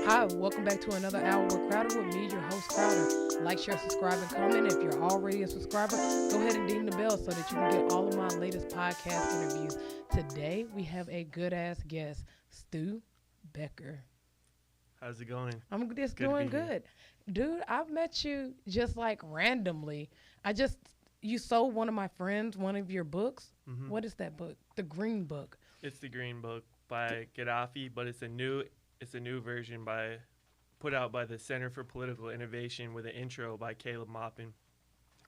Hi, welcome back to another hour with Crowder with me, your host Crowder. Like, share, subscribe, and comment. If you're already a subscriber, go ahead and ding the bell so that you can get all of my latest podcast interviews. Today, we have a good ass guest, Stu Becker. How's it going? I'm just Good to doing be here. good. Dude, I've met you just like randomly. You sold one of my friends one of your books. hmm What is that book? The Green Book. It's the Green Book by Gaddafi, but it's a new version put out by the Center for Political Innovation with an intro by Caleb Maupin.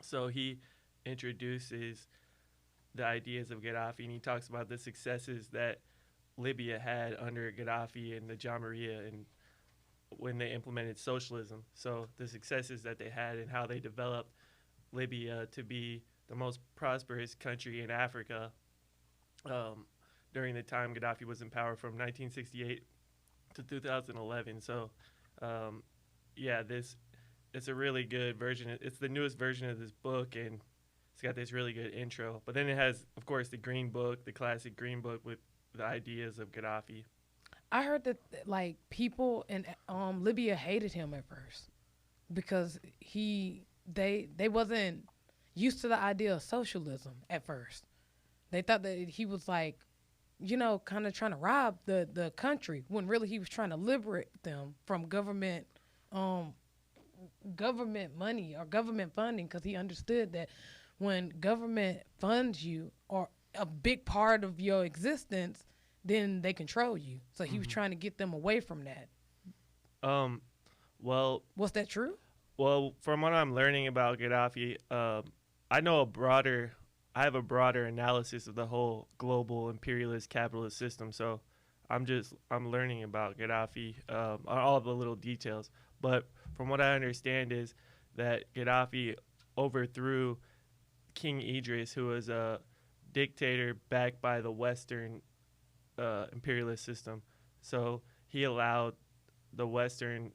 So he introduces the ideas of Gaddafi and he talks about the successes that Libya had under Gaddafi and the Jamahiriya and when they implemented socialism. So the successes that they had and how they developed Libya to be the most prosperous country in Africa um, during the time Gaddafi was in power from 1968 to 2011. So, um, yeah, this it's a really good version. It's the newest version of this book, and it's got this really good intro. But then it has, of course, the Green Book, the classic Green Book with the ideas of Gaddafi. I heard that like people in Libya hated him at first because they wasn't used to the idea of socialism at first. They thought that he was like, kind of trying to rob the country when really he was trying to liberate them from um, government money or government funding because he understood that when government funds you or a big part of your existence, then they control you. So he was hmm trying to get them away from that. Um, well, Was that true? from what I'm learning about Gaddafi, I know I have a broader analysis of the whole global imperialist capitalist system. So I'm learning about Gaddafi, all the little details. But from what I understand is that Gaddafi overthrew King Idris, who was a dictator backed by the Western imperialist system. So he allowed the Western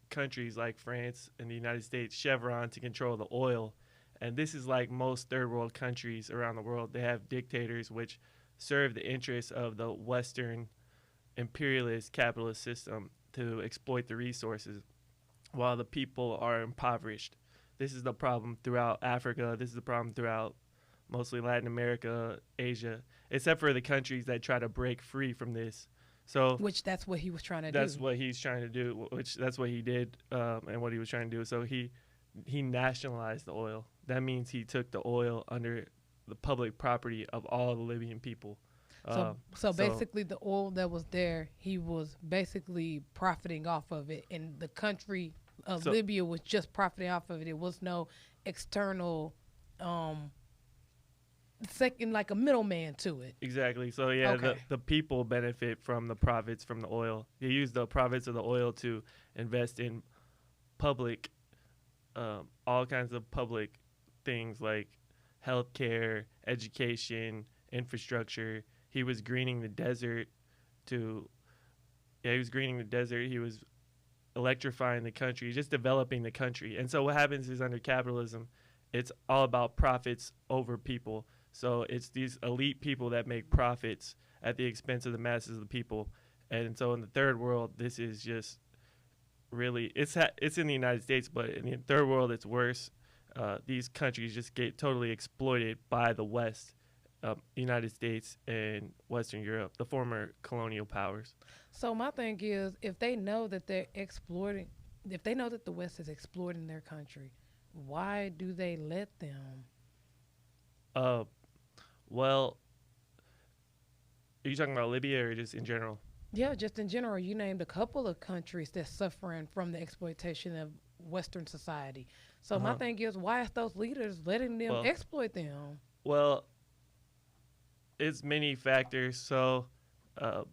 countries like France and the United States, Chevron, to control the oil. And this is like most third world countries around the world. They have dictators which serve the interests of the Western imperialist capitalist system to exploit the resources while the people are impoverished. This is the problem throughout Africa. This is the problem throughout mostly Latin America, Asia, except for the countries that try to break free from this. So Which that's what he was trying to that's do. what he's trying to do, which that's what he did, and what he was trying to do. So he nationalized the oil. That means he took the oil under the public property of all the Libyan people. So Um, so so basically the oil that was there, he was basically profiting off of it and the country of so Libya was just profiting off of it. It was no external um second like a middleman to it. exactly. So yeah, Okay. the people benefit from the profits from the oil. They use the profits of the oil to invest in public, all kinds of public things like healthcare, education, infrastructure. He was greening the desert to, yeah, he was greening the desert. He was electrifying the country, just developing the country. And so what happens is under capitalism, it's all about profits over people. So it's these elite people that make profits at the expense of the masses of the people. And so in the third world, this is just really it's in the United States, but in the third world, it's worse. These countries just get totally exploited by the West, United States and Western Europe, the former colonial powers. So my thing is if they know that they're exploiting if they know that the West is exploiting their country, why do they let them? Uh, well, are you talking about Libya or just in general? Yeah, just in general, you named a couple of countries that's suffering from the exploitation of Western society. So Uh my huh. thing is, why is those leaders letting them Well, exploit them? well, it's many factors. So, uh,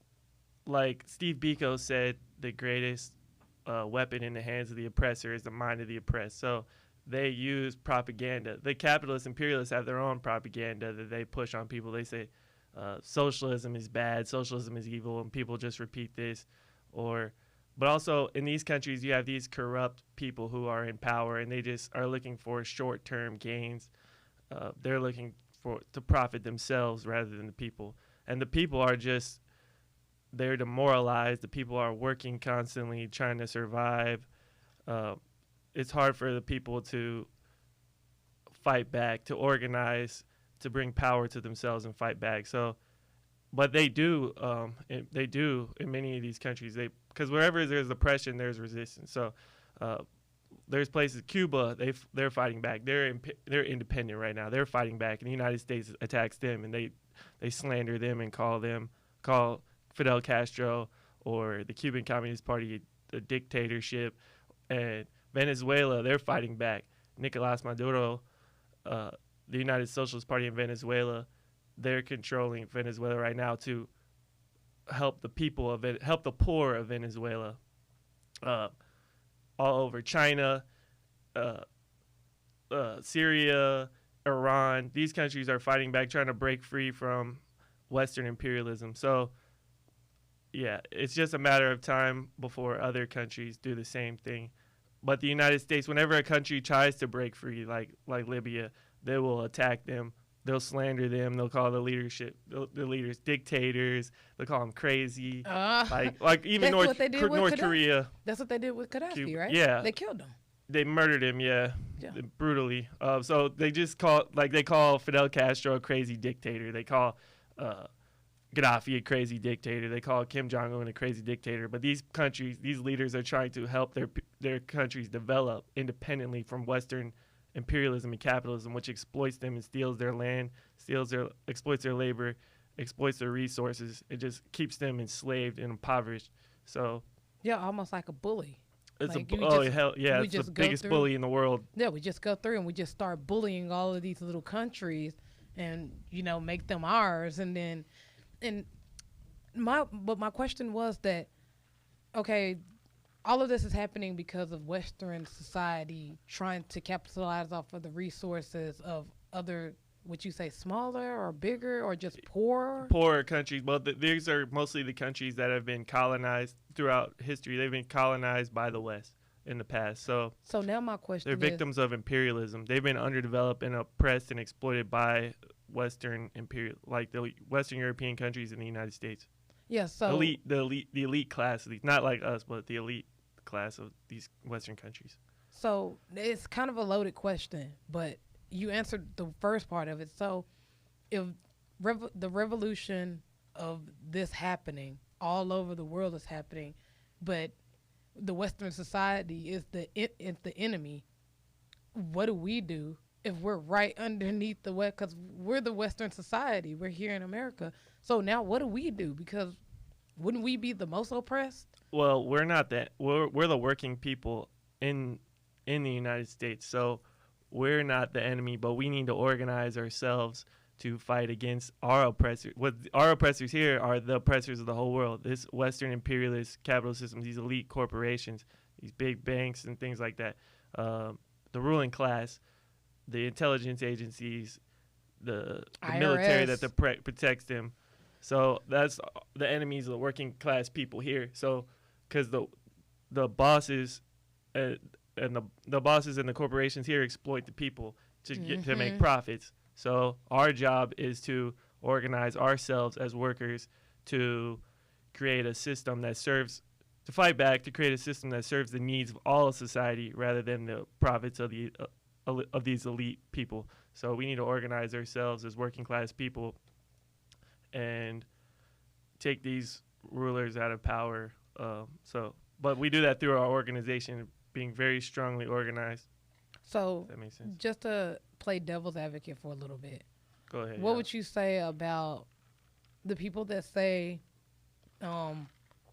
like Steve Biko said, the greatest weapon in the hands of the oppressor is the mind of the oppressed. So they use propaganda. The capitalist imperialists have their own propaganda that they push on people. They say socialism is bad, socialism is evil, and people just repeat this. Or, but also in these countries, you have these corrupt people who are in power, and they just are looking for short-term gains. They're looking for to profit themselves rather than the people, and the people are just they're demoralized. The people are working constantly, trying to survive. It's hard for the people to fight back, to organize, to bring power to themselves and fight back. So, but they do in many of these countries. Because wherever there's oppression, there's resistance. So, there's places, Cuba, they're fighting back. They're independent right now. They're fighting back, and the United States attacks them, and they slander them and call Fidel Castro or the Cuban Communist Party a dictatorship. And Venezuela, they're fighting back. Nicolas Maduro, the United Socialist Party in Venezuela, they're controlling Venezuela right now to help the people of it, help the poor of Venezuela. All over China, Syria, Iran, these countries are fighting back, trying to break free from Western imperialism. So, yeah, it's just a matter of time before other countries do the same thing. But the United States, whenever a country tries to break free, like Libya, they will attack them. They'll slander them. They'll call the leaders dictators. They'll call them crazy. Like even North Korea. That's what they did with Gaddafi, Cuba. right? Yeah, they killed him. They murdered him. Yeah. Brutally. So they just they call Fidel Castro a crazy dictator. They call Gaddafi a crazy dictator. They call Kim Jong-un a crazy dictator. But these countries, these leaders are trying to help their countries develop independently from Western imperialism and capitalism, which exploits them and steals their land, exploits their labor, exploits their resources. It just keeps them enslaved and impoverished. So yeah, almost like a bully. It's like it's the biggest bully in the world. Yeah, we just go through and we just start bullying all of these little countries, and make them ours. But my question was that, okay, all of this is happening because of Western society trying to capitalize off of the resources of other, would you say smaller or bigger or just poorer? Poorer countries. Well, these are mostly the countries that have been colonized throughout history. They've been colonized by the West in the past. So now my question is, they're victims of imperialism. They've been underdeveloped and oppressed and exploited by Western like the Western European countries in the United States. Yeah, so the elite class of these, not like us, but the elite class of these Western countries. So it's kind of a loaded question, but you answered the first part of it. So if the revolution of this happening all over the world is happening, but the Western society is the enemy, what do we do if we're right underneath the West? Because we're the Western society. We're here in America. So now what do we do? Because wouldn't we be the most oppressed? Well, we're not that. We're the working people in the United States. So we're not the enemy, but we need to organize ourselves to fight against our oppressors. What our oppressors here are the oppressors of the whole world. This Western imperialist capitalist system, these elite corporations, these big banks and things like that. The ruling class, the intelligence agencies, the military that protects them. So that's the enemies of the working class people here. So because the bosses and the bosses and the corporations here exploit the people to make profits. So our job is to organize ourselves as workers to create a system that serves, to fight back, to create a system that serves the needs of all of society rather than the profits of these elite people. So we need to organize ourselves as working class people and take these rulers out of power. But we do that through our organization, being very strongly organized. So that makes sense. Just to play devil's advocate for a little bit, go ahead. What would you say about the people that say,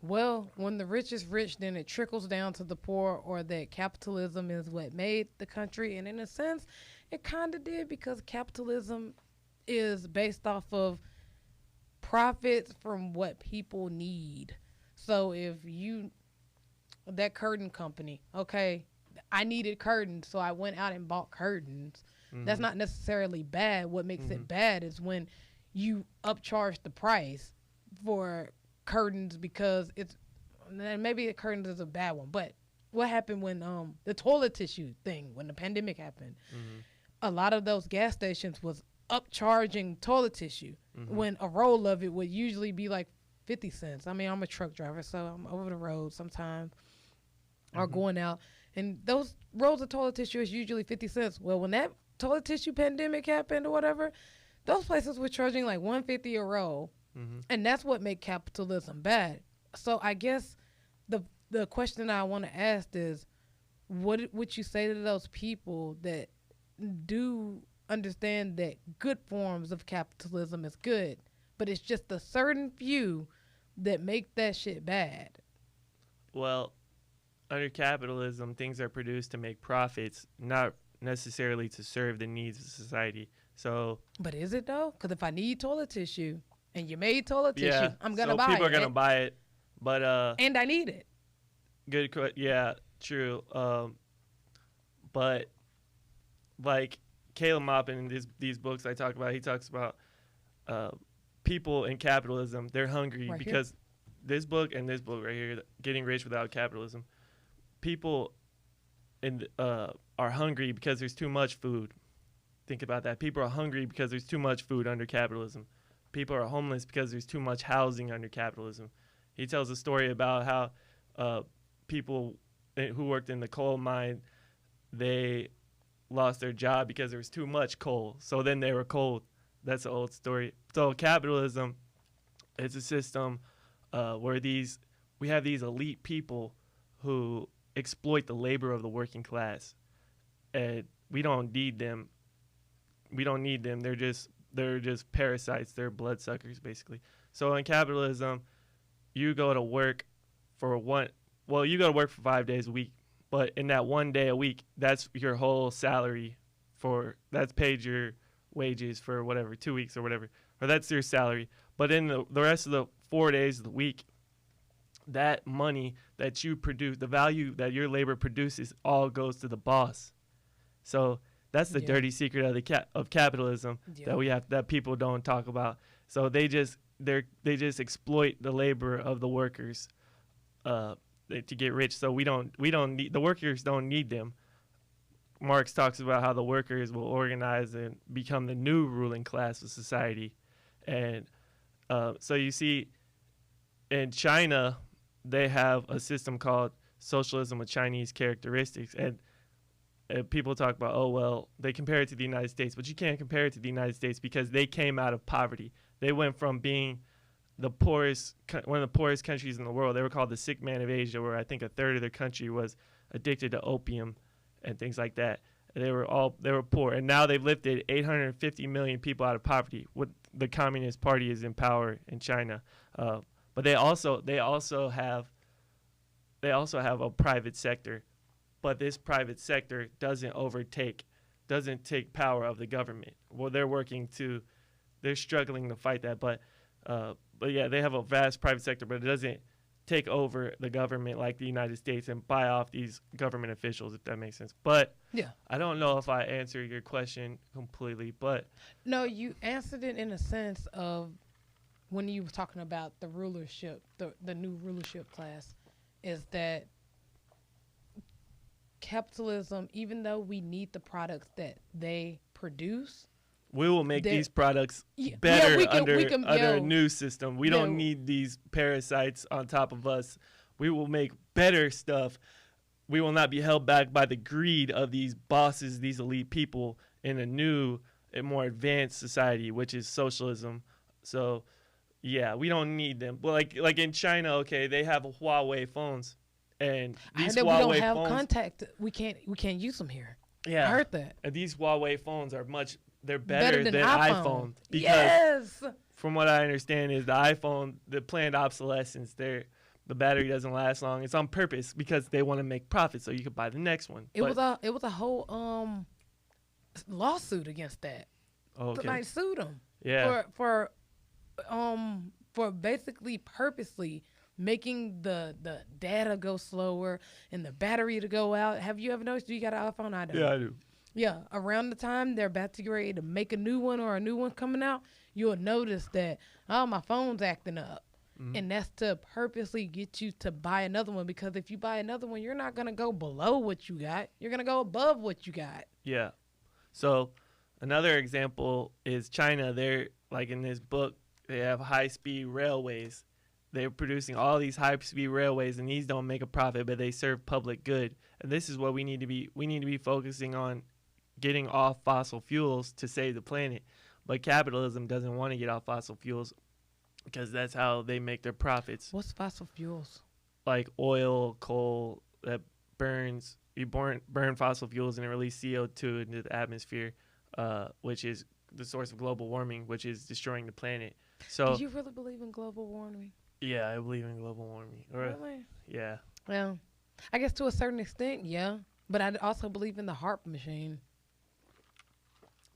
well, when the rich is rich, then it trickles down to the poor, or that capitalism is what made the country? And in a sense, it kind of did, because capitalism is based off of profits from what people need. So if that curtain company, okay, I needed curtains, so I went out and bought curtains. Mm-hmm. That's not necessarily bad. What makes it bad is when you upcharge the price for curtains, because maybe curtains is a bad one. But what happened when the toilet tissue thing, when the pandemic happened, a lot of those gas stations was upcharging toilet tissue when a roll of it would usually be like 50 cents. I mean, I'm a truck driver, so I'm over the road sometimes or going out. And those rolls of toilet tissue is usually 50 cents. Well, when that toilet tissue pandemic happened or whatever, those places were charging like 150 a roll. And that's what made capitalism bad. So I guess the question I want to ask is, what would you say to those people that do understand that good forms of capitalism is good, but it's just a certain few that make that shit bad? Well, under capitalism, things are produced to make profits, not necessarily to serve the needs of society. So, but is it though? Because if I need toilet tissue and you made toilet yeah, tissue, I'm gonna buy it. People are gonna buy it, but and I need it. Good, yeah, true. But like Caleb Maupin in these books I talk about, he talks about people in capitalism. They're hungry Right because this book and this book right here, Getting Rich Without Capitalism. People are hungry because there's too much food. Think about that. People are hungry because there's too much food under capitalism. People are homeless because there's too much housing under capitalism. He tells a story about how people who worked in the coal mine, they lost their job because there was too much coal. So then they were cold. That's an old story. So capitalism is a system where we have these elite people who exploit the labor of the working class, and we don't need them. They're just parasites. They're bloodsuckers, basically. So in capitalism, you go to work for you go to work for 5 days a week, but in that 1 day a week, that's your whole salary that's paid your wages for whatever, 2 weeks or whatever, or that's your salary. But in the rest of the 4 days of the week, that money that you produce, the value that your labor produces, all goes to the boss. So that's the dirty secret of capitalism that people don't talk about. So they just exploit the labor of the workers to get rich. So we don't need the workers. Don't need them. Marx talks about how the workers will organize and become the new ruling class of society, and so you see, in China, they have a system called socialism with Chinese characteristics, and people talk about, oh, well, they compare it to the United States, but you can't compare it to the United States because they came out of poverty. They went from being one of the poorest countries in the world. They were called the sick man of Asia, where I think a third of their country was addicted to opium and things like that. They were poor, and now they've lifted 850 million people out of poverty. With the Communist Party is in power in China, but they also have a private sector, but this private sector doesn't take power of the government. Well, they're struggling to fight that, but yeah, they have a vast private sector, but it doesn't take over the government like the United States and buy off these government officials, if that makes sense. But yeah, I don't know if I answered your question completely, but no, you answered it in a sense of when you were talking about the rulership, the new rulership class, is that capitalism, even though we need the products that they produce, we will make these products better under a new system. We don't need these parasites on top of us. We will make better stuff. We will not be held back by the greed of these bosses, these elite people, in a new and more advanced society, which is socialism. So, yeah, we don't need them. Well, like in China, okay, they have Huawei phones, and these Huawei we don't have phones, contact. We can't use them here. Yeah, I heard that. And these Huawei phones are they're better than iPhone because yes. From what I understand is the iPhone, the planned obsolescence, the battery doesn't last long. It's on purpose because they want to make profit so you could buy the next one. It was a whole lawsuit against that. Okay. Like sued them. Yeah. For basically purposely making the data go slower and the battery to go out. Have you ever noticed? Do you got an iPhone? I don't. Yeah, I do. Yeah, around the time they're about to get ready to make a new one or a new one coming out, you'll notice that, oh, my phone's acting up. Mm-hmm. And that's to purposely get you to buy another one, because if you buy another one, you're not going to go below what you got. You're going to go above what you got. Yeah. So another example is China. They're, like in this book, they have high-speed railways. they're producing all these high-speed railways, and these don't make a profit, but they serve public good. And this is what we need to be focusing on, getting off fossil fuels to save the planet. But capitalism doesn't want to get off fossil fuels because that's how they make their profits. What's fossil fuels? Like oil, coal that burns. You burn fossil fuels and it releases CO2 into the atmosphere, which is the source of global warming, which is destroying the planet. So, do you really believe in global warming? Yeah, I believe in global warming. Really? Yeah. Well, I guess to a certain extent, yeah. But I also believe in the HARP machine.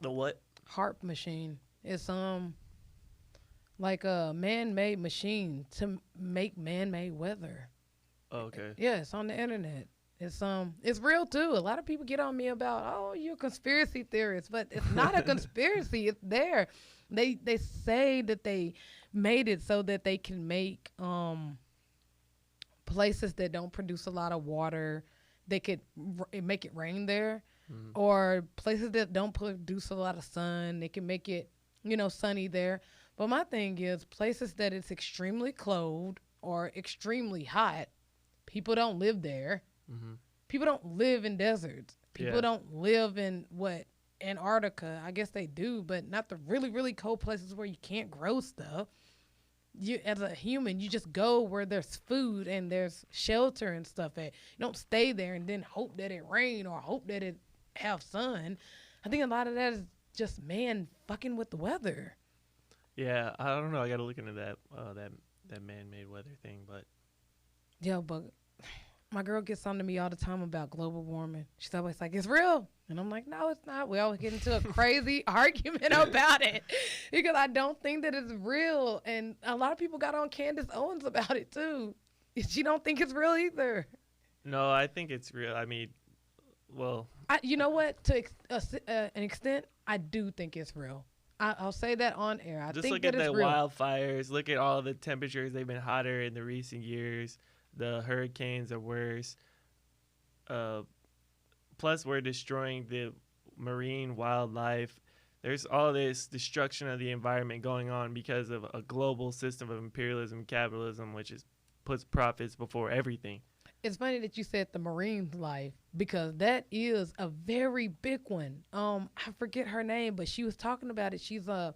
The what? HARP machine. It's like a man-made machine to make man-made weather. Oh, okay. Yeah, it's on the internet. It's real too. A lot of people get on me about, oh, you're a conspiracy theorist, but it's not a conspiracy. It's there. They say that they made it so that they can make places that don't produce a lot of water. They could make it rain there, or places that don't produce a lot of sun. They can make it, sunny there. But my thing is places that it's extremely cold or extremely hot. People don't live there. Mm-hmm. People don't live in deserts. People don't live in Antarctica. I guess they do, but not the really, really cold places where you can't grow stuff. You, as a human, you just go where there's food and there's shelter and stuff at. You don't stay there and then hope that it rain or hope that it have sun. I think a lot of that is just man fucking with the weather. Yeah, I don't know. I got to look into that man-made weather thing, but yeah, but my girl gets on to me all the time about global warming. She's always like, it's real. And I'm like, no, it's not. We always get into a crazy argument about it because I don't think that it's real. And a lot of people got on Candace Owens about it, too. She don't think it's real either. No, I think it's real. I mean, well. You know what? To an extent, I do think it's real. I'll say that on air. I just think look that at it's the real. wildfires. Look at all the temperatures. They've been hotter in the recent years. The hurricanes are worse. Plus, we're destroying the marine wildlife. There's all this destruction of the environment going on because of a global system of imperialism, capitalism, which puts profits before everything. It's funny that you said the marine life because that is a very big one. I forget her name, but she was talking about it. She's like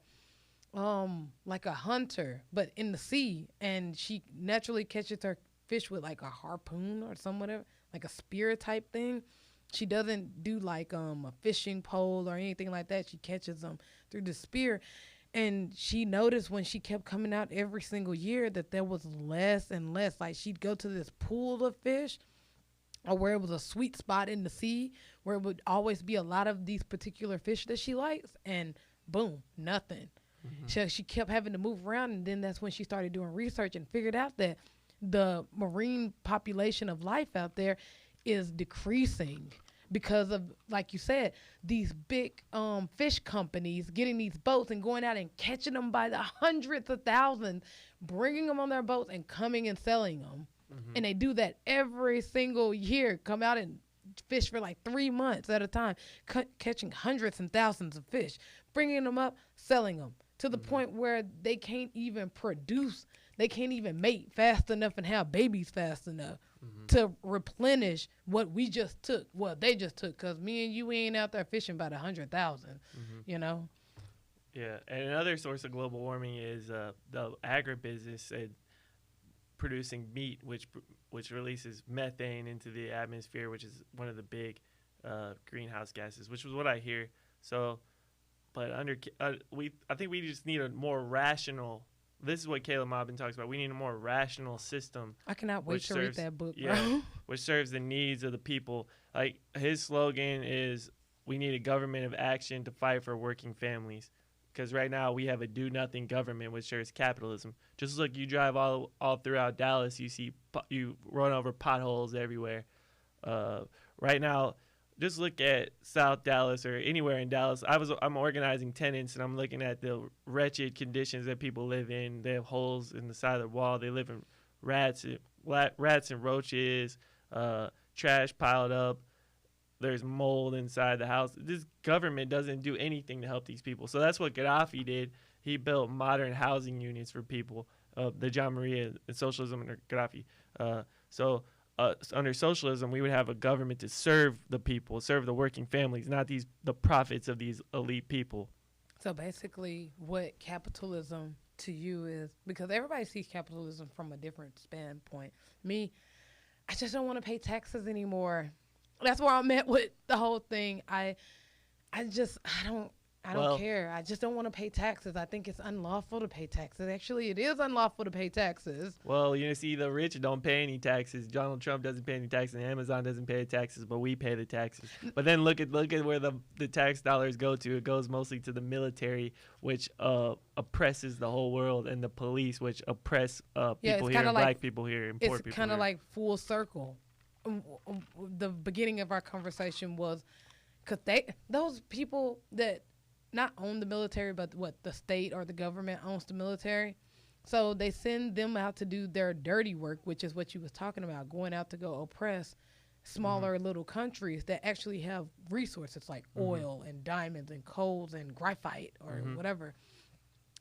a hunter, but in the sea, and she naturally catches her fish with like a harpoon or some whatever, like a spear type thing. She doesn't do like a fishing pole or anything like that. She catches them through the spear. And she noticed when she kept coming out every single year that there was less and less. Like she'd go to this pool of fish or where it was a sweet spot in the sea where it would always be a lot of these particular fish that she likes. And boom, nothing. Mm-hmm. So she kept having to move around. And then that's when she started doing research and figured out that the marine population of life out there is decreasing because of, like you said, these big fish companies getting these boats and going out and catching them by the hundreds of thousands, bringing them on their boats and coming and selling them. Mm-hmm. And they do that every single year, come out and fish for like 3 months at a time, catching hundreds and thousands of fish, bringing them up, selling them to the point where they can't even produce. They can't even mate fast enough and have babies fast enough to replenish what we just took. Well, they just took, because me and you ain't out there fishing by the 100,000, you know? Yeah, and another source of global warming is the agribusiness and producing meat, which releases methane into the atmosphere, which is one of the big greenhouse gases, which was what I hear. So, but I think we just need a more rational. This is what Caleb Mobbin talks about. We need a more rational system. I cannot wait to read that book, bro. Yeah, which serves the needs of the people. Like his slogan is, "We need a government of action to fight for working families." Because right now we have a do-nothing government, which serves capitalism. Just like you drive all throughout Dallas, you run over potholes everywhere. Right now, just look at South Dallas or anywhere in Dallas. I'm organizing tenants, and I'm looking at the wretched conditions that people live in. They have holes in the side of the wall. They live in rats and roaches, trash piled up. There's mold inside the house. This government doesn't do anything to help these people. So that's what Gaddafi did. He built modern housing units for people. the John Maria and socialism under Gaddafi. So under socialism, we would have a government to serve the people, serve the working families, not the profits of these elite people. So basically, what capitalism to you is, because everybody sees capitalism from a different standpoint. Me, I just don't want to pay taxes anymore. That's where I'm at with the whole thing. I don't care. I just don't want to pay taxes. I think it's unlawful to pay taxes. Actually, it is unlawful to pay taxes. Well, you see, the rich don't pay any taxes. Donald Trump doesn't pay any taxes. And Amazon doesn't pay taxes, but we pay the taxes. But then look at where the tax dollars go to. It goes mostly to the military, which oppresses the whole world, and the police, which oppress people here, and black people here, and poor people here. It's kind of like full circle. The beginning of our conversation was because those people that not own the military, but the state or the government owns the military. So they send them out to do their dirty work, which is what you was talking about, going out to go oppress smaller little countries that actually have resources like oil and diamonds and coals and graphite or whatever.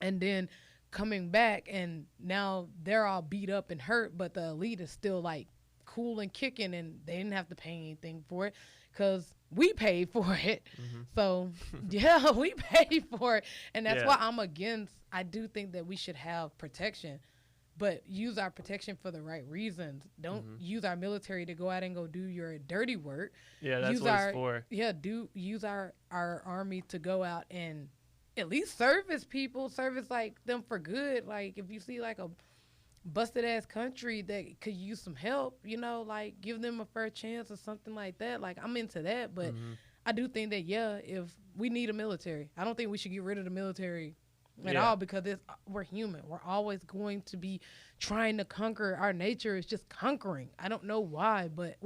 And then coming back, and now they're all beat up and hurt, but the elite is still like cool and kicking, and they didn't have to pay anything for it because we paid for it. So yeah, we paid for it, and that's why I'm against. I do think that we should have protection, but use our protection for the right reasons. Don't use our military to go out and go do your dirty work. Yeah, that's what it's for. Yeah, use our army to go out and at least service people, service like them for good. Like if you see like a busted ass country that could use some help, like give them a fair chance or something like that. Like I'm into that, but I do think that if we need a military, I don't think we should get rid of the military at all, because we're human. We're always going to be trying to conquer. Our nature is just conquering. I don't know why, but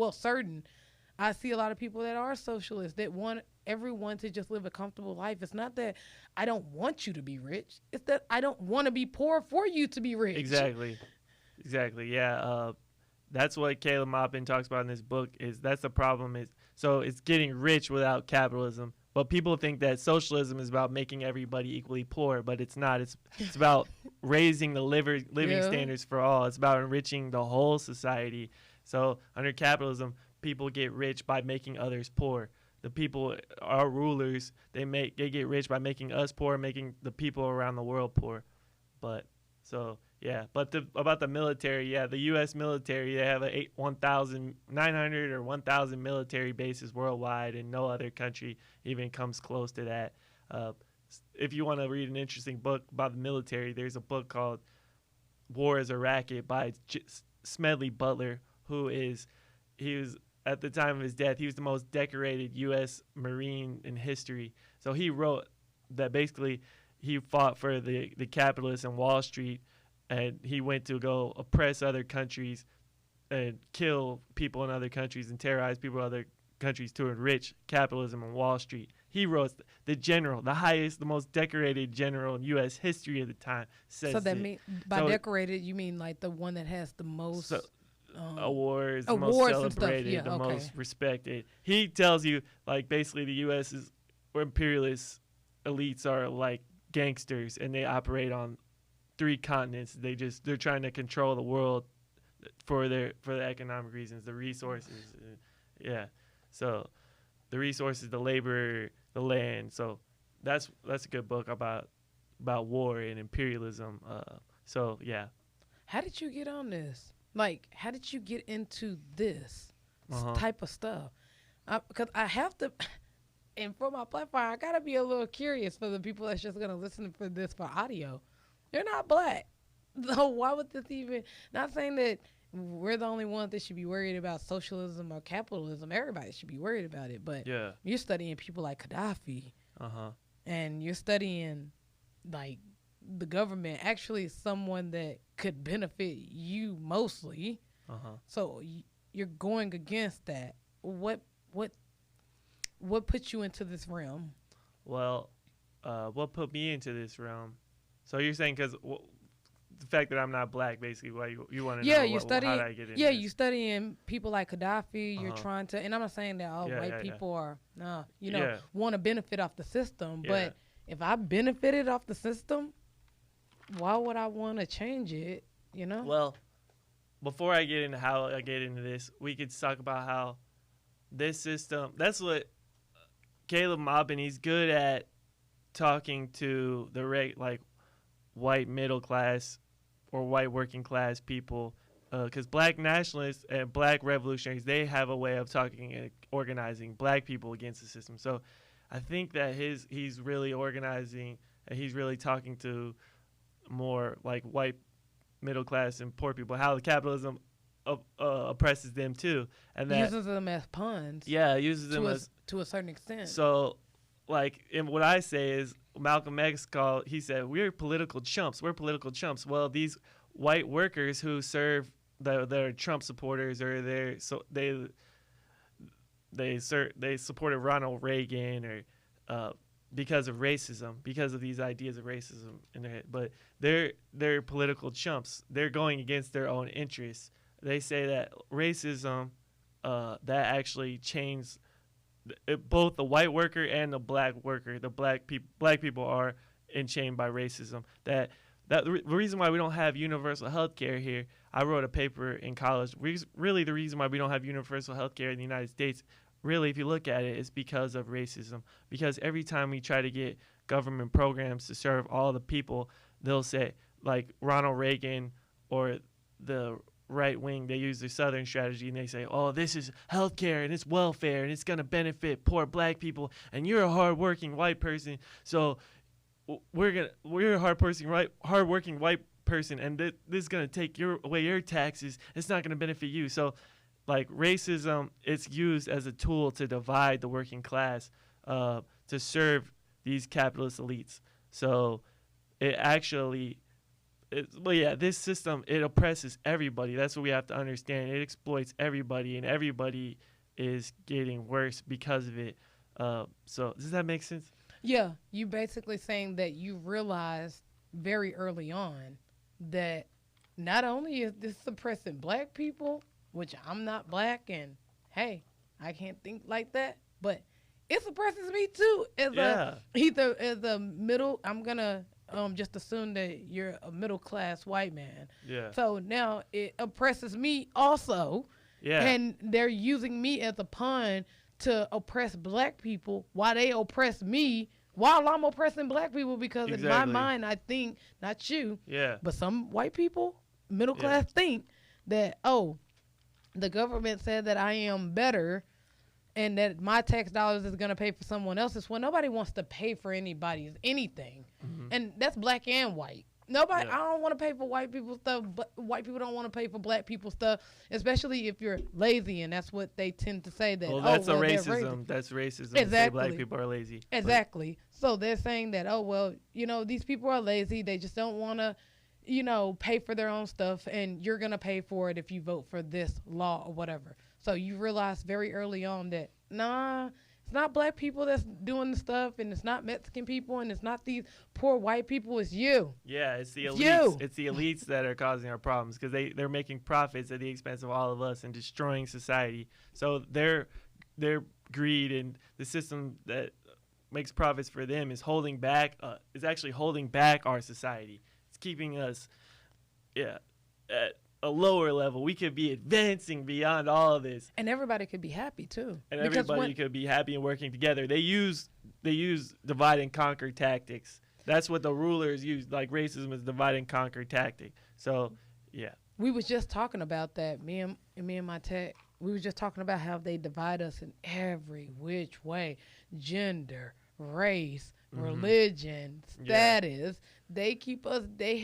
I see a lot of people that are socialists that want everyone to just live a comfortable life. It's not that I don't want you to be rich. It's that I don't want to be poor for you to be rich. Exactly. Yeah. That's what Caleb Maupin talks about in this book. That's the problem. So it's getting rich without capitalism. But people think that socialism is about making everybody equally poor, but it's not. It's about raising the living standards for all. It's about enriching the whole society. So under capitalism, people get rich by making others poor. The people, our rulers, they get rich by making us poor, making the people around the world poor. But about the military, the U.S. military, they have 1,900 or 1,000 military bases worldwide, and no other country even comes close to that. If you want to read an interesting book about the military, there's a book called War is a Racket by Smedley Butler, he was, at the time of his death, he was the most decorated U.S. Marine in history. So he wrote that basically he fought for the capitalists and Wall Street, and he went to go oppress other countries and kill people in other countries and terrorize people in other countries to enrich capitalism and Wall Street. He wrote the general, the highest, the most decorated general in U.S. history at the time. So that means decorated, you mean like the one that has the most awards, the most celebrated, the most respected. He tells you, like, basically the U.S. is, or imperialist elites are like gangsters, and they operate on 3 continents. They're trying to control the world for the economic reasons, the resources. So the resources, the labor, the land. So that's a good book about war and imperialism. How did you get on this? Like, how did you get into this type of stuff? Because I have to, and for my platform, I got to be a little curious for the people that's just going to listen for this for audio. You're not black. So why would this even, not saying that we're the only ones that should be worried about socialism or capitalism. Everybody should be worried about it. But you're studying people like Gaddafi. And you're studying, like, the government, actually someone that could benefit you mostly. So you're going against that. What put you into this realm? Well, what put me into this realm? So you're saying because the fact that I'm not black, basically, why you want to know you're studying, how did I get into this? You're studying people like Gaddafi. You're trying to, and I'm not saying that all white people are, want to benefit off the system. But if I benefited off the system, why would I want to change it? You know? Well, before I get into how I get into this, we could talk about how this system. That's what Caleb Maupin. He's good at talking to the like white middle class or white working class people, because black nationalists and black revolutionaries, they have a way of talking and organizing black people against the system. So I think that he's really organizing and he's really talking to more like white middle class and poor people, how the capitalism oppresses them too, and that uses them as puns. Yeah, uses them to a certain extent. So, like, and what I say is Malcolm X he said, we're political chumps. We're political chumps. Well, these white workers who serve their Trump supporters, or they supported Ronald Reagan, or because of racism, because of these ideas of racism in their head. But they're political chumps. They're going against their own interests. They say that racism that actually changed both the white worker and the black worker. The black people are enchained by racism. That the reason why we don't have universal health care here, I wrote a paper in college. Really, the reason why we don't have universal health care in the United States, really, if you look at it, is because of racism. Because every time we try to get government programs to serve all the people, they'll say, like Ronald Reagan or the right wing, they use the Southern strategy and they say, oh, this is healthcare and it's welfare and it's going to benefit poor black people, and you're a hardworking white person, so we're a hardworking white person, and this is going to take away your taxes. It's not going to benefit you. So like racism, it's used as a tool to divide the working class, to serve these capitalist elites. So it actually this system, it oppresses everybody. That's what we have to understand. It exploits everybody, and everybody is getting worse because of it. So does that make sense? Yeah, you basically saying that you realized very early on that not only is this suppressing black people, which I'm not black, and hey, I can't think like that, but it suppresses me too. As a middle, I'm gonna just assume that you're a middle class white man. Yeah. So now it oppresses me also. Yeah. And they're using me as a pawn to oppress black people while they oppress me while I'm oppressing black people, because in my mind, I think, not you, but some white people, middle class, think that, oh, the government said that I am better and that my tax dollars is going to pay for someone else's. Well, nobody wants to pay for anybody's anything. Mm-hmm. And that's black and white. Nobody, I don't want to pay for white people's stuff, but white people don't want to pay for black people's stuff, especially if you're lazy, and that's what they tend to say. That that's racism. That's racism. Exactly. Say black people are lazy. Exactly. So they're saying that, oh, well, these people are lazy. They just don't want to, pay for their own stuff, and you're going to pay for it if you vote for this law or whatever. So you realize very early on that, nah, it's not black people that's doing the stuff, and it's not Mexican people, and it's not these poor white people. It's you. Yeah, it's the elites. It's the elites that are causing our problems, because they're making profits at the expense of all of us and destroying society. So their greed and the system that makes profits for them is holding back. Is actually holding back our society. It's keeping us, at a lower level. We could be advancing beyond all of this, and everybody could be happy too, and everybody could be happy and working together. They use divide and conquer tactics. That's what the rulers use. Like racism is divide and conquer tactic. So we was just talking about that, me and my tech. We were just talking about how they divide us in every which way: gender, race, religion, status. They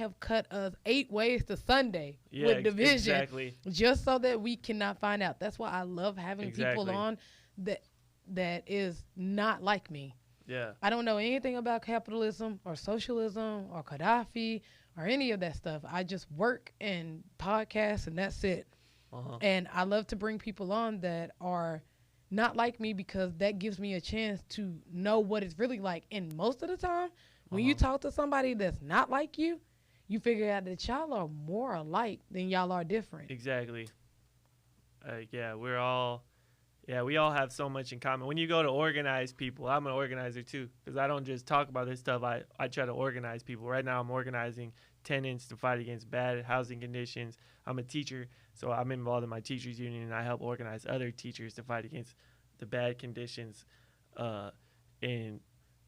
have cut us 8 ways to Sunday with division, just so that we cannot find out. That's why I love having people on that is not like me. Yeah. I don't know anything about capitalism or socialism or Gaddafi or any of that stuff. I just work and podcast, and that's it. And I love to bring people on that are not like me, because that gives me a chance to know what it's really like. And most of the time, when you talk to somebody that's not like you, you figure out that y'all are more alike than y'all are different. Exactly. We all have so much in common. When you go to organize people, I'm an organizer too, because I don't just talk about this stuff. I try to organize people. Right now I'm organizing tenants to fight against bad housing conditions. I'm a teacher, so I'm involved in my teachers union, and I help organize other teachers to fight against the bad conditions in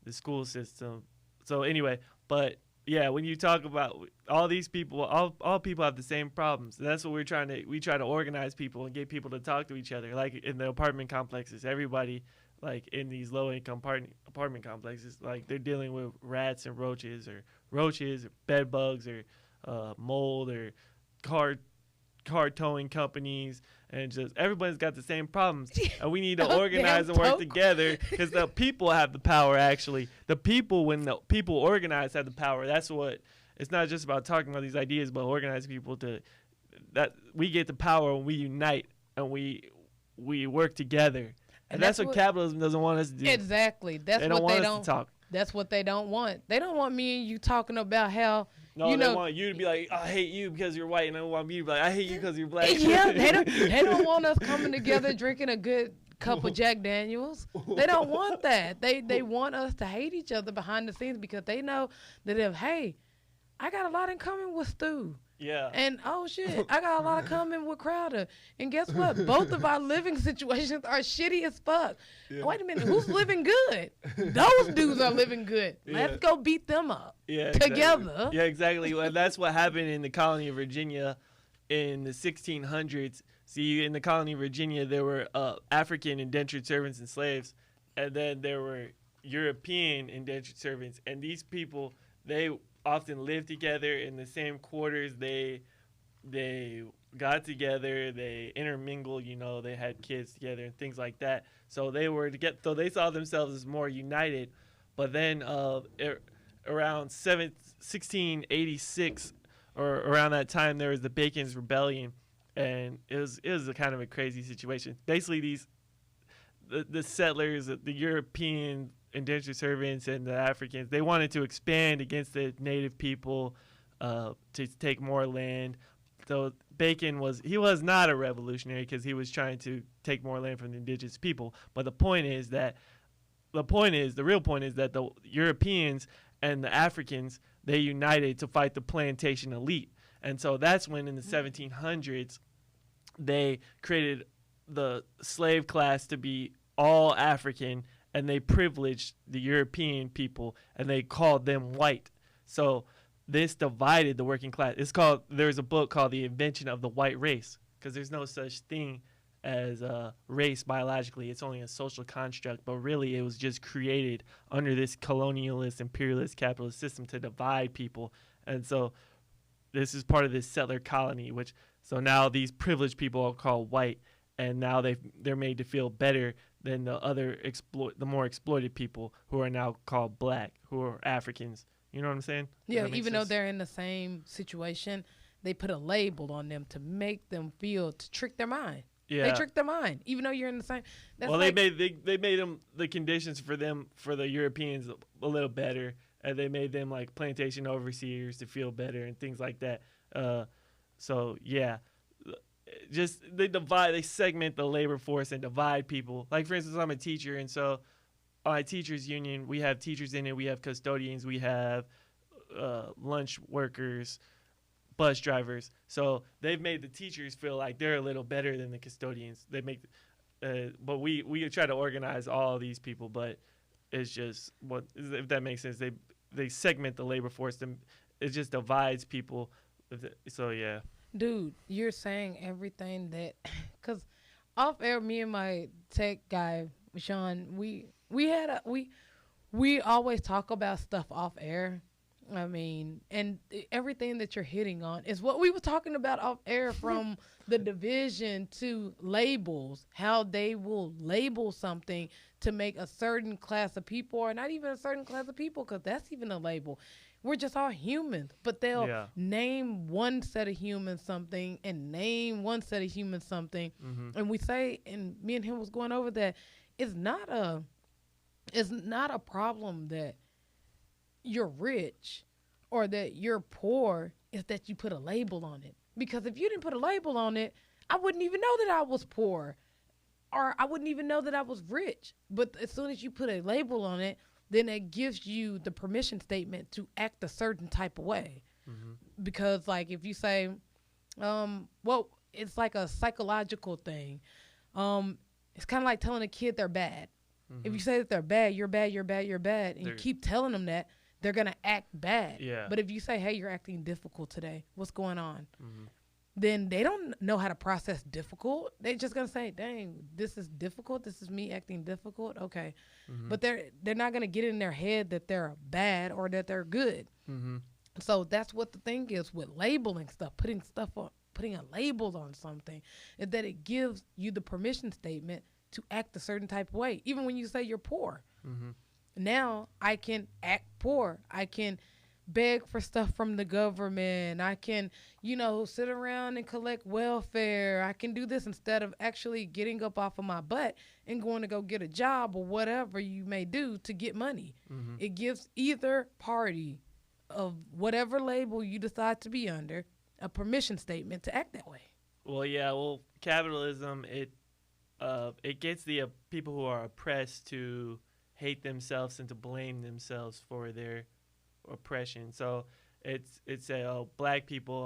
the school system. So anyway, but yeah, when you talk about all these people, all people have the same problems. And that's what we try to organize people and get people to talk to each other. Like in the apartment complexes, everybody like in these low income apartment complexes, like they're dealing with rats and roaches or bed bugs or mold or car towing companies, and just everybody's got the same problems, and we need to organize and work together, because the people have the power. Actually, the people, when the people organize, have the power. That's what, it's not just about talking about these ideas, but organizing people to, that we get the power when we unite and we work together. And that's what capitalism doesn't want us to do. Exactly. That's they don't what want they us don't to talk. That's what they don't want. They don't want me and you talking about how, no, you know, they want you to be like, I hate you because you're white, and they want me to be like, I hate you because you're black. Yeah, they don't want us coming together drinking a good cup of Jack Daniels. They don't want that. They want us to hate each other behind the scenes, because they know that if, hey, I got a lot in common with Stu. Yeah. And oh shit, I got a lot of common with Crowder. And guess what? Both of our living situations are shitty as fuck. Yeah. Wait a minute, who's living good? Those dudes are living good. Yeah. Let's go beat them up. Yeah, together. Exactly. Yeah, exactly. Well, that's what happened in the colony of Virginia in the 1600s. See, in the colony of Virginia, there were African indentured servants and slaves, and then there were European indentured servants. And these people, they often lived together in the same quarters. They got together, they intermingled, you know, they had kids together and things like that. So they saw themselves as more united. But then around 1686 or around that time, there was the Bacon's Rebellion, and it was a kind of a crazy situation. Basically, the settlers, the European indentured servants and the Africans, they wanted to expand against the native people to take more land. So Bacon was not a revolutionary, because he was trying to take more land from the indigenous people. But the real point is that the Europeans and the Africans, they united to fight the plantation elite. And so that's when in the 1700s they created the slave class to be all African, and they privileged the European people, and they called them white. So this divided the working class. There's a book called The Invention of the White Race, because there's no such thing as race biologically. It's only a social construct, but really it was just created under this colonialist, imperialist, capitalist system to divide people. And so this is part of this settler colony, so now these privileged people are called white, and now they're made to feel better than the other the more exploited people, who are now called black, who are Africans. You know what I'm saying? Yeah, even though they're in the same situation, they put a label on them to make them feel, to trick their mind. Yeah. They trick their mind, even though you're in the same. They made them, the conditions for the Europeans a little better, and they made them like plantation overseers to feel better and things like that. So yeah. Just they segment the labor force and divide people. Like, for instance, I'm a teacher, and so my teachers union, we have teachers in it, we have custodians, we have lunch workers, bus drivers. So they've made the teachers feel like they're a little better than the custodians. But we try to organize all these people, but it's just, if that makes sense, they segment the labor force, and it just divides people. So yeah. Dude, you're saying everything that, because off air, me and my tech guy, Sean, we always talk about stuff off air. I mean, and everything that you're hitting on is what we were talking about off air, from the division to labels, how they will label something to make a certain class of people, or not even a certain class of people, because that's even a label. We're just all humans, but they'll name one set of humans something and name one set of humans something. Mm-hmm. And we say, and me and him was going over that, it's not a problem that you're rich or that you're poor, it's that you put a label on it. Because if you didn't put a label on it, I wouldn't even know that I was poor, or I wouldn't even know that I was rich. But as soon as you put a label on it, then it gives you the permission statement to act a certain type of way. Mm-hmm. because like if you say, well, it's like a psychological thing. It's kind of like telling a kid they're bad. If you say that they're bad, you're bad, you're bad, you're bad, and you keep telling them that, they're going to act bad. Yeah. But if you say, hey, you're acting difficult today, what's going on? Then they don't know how to process difficult. They're just going to say, dang, this is difficult. This is me acting difficult. Okay. But they're not going to get in their head that they're bad or that they're good. So that's what the thing is with labeling stuff, putting a label on something, is that it gives you the permission statement to act a certain type of way. Even when you say you're poor. Now I can act poor. I can beg for stuff from the government. I can, sit around and collect welfare. I can do this instead of actually getting up off of my butt and going to go get a job or whatever you may do to get money. It gives either party of whatever label you decide to be under a permission statement to act that way. Well, yeah. Well, capitalism, it gets the people who are oppressed to hate themselves and to blame themselves for their oppression. So it's black people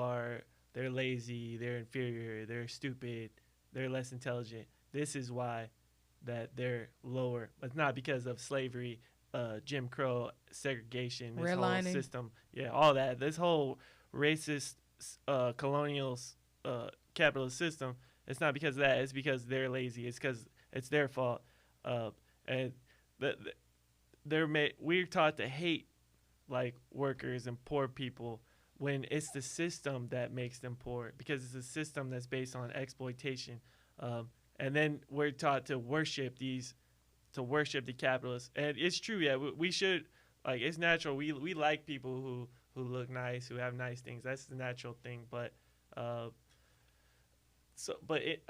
they're lazy, they're inferior, they're stupid, they're less intelligent. This is why that they're lower. It's not because of slavery, Jim Crow, segregation, this whole system. Yeah, all that. This whole racist, colonial, capitalist system. It's not because of that. It's because they're lazy. It's because it's their fault. And we're taught to hate like workers and poor people when it's the system that makes them poor, because it's a system that's based on exploitation. And then we're taught to worship the capitalists. And it's true, yeah, we should, like, it's natural. We like people who look nice, who have nice things. That's the natural thing. But I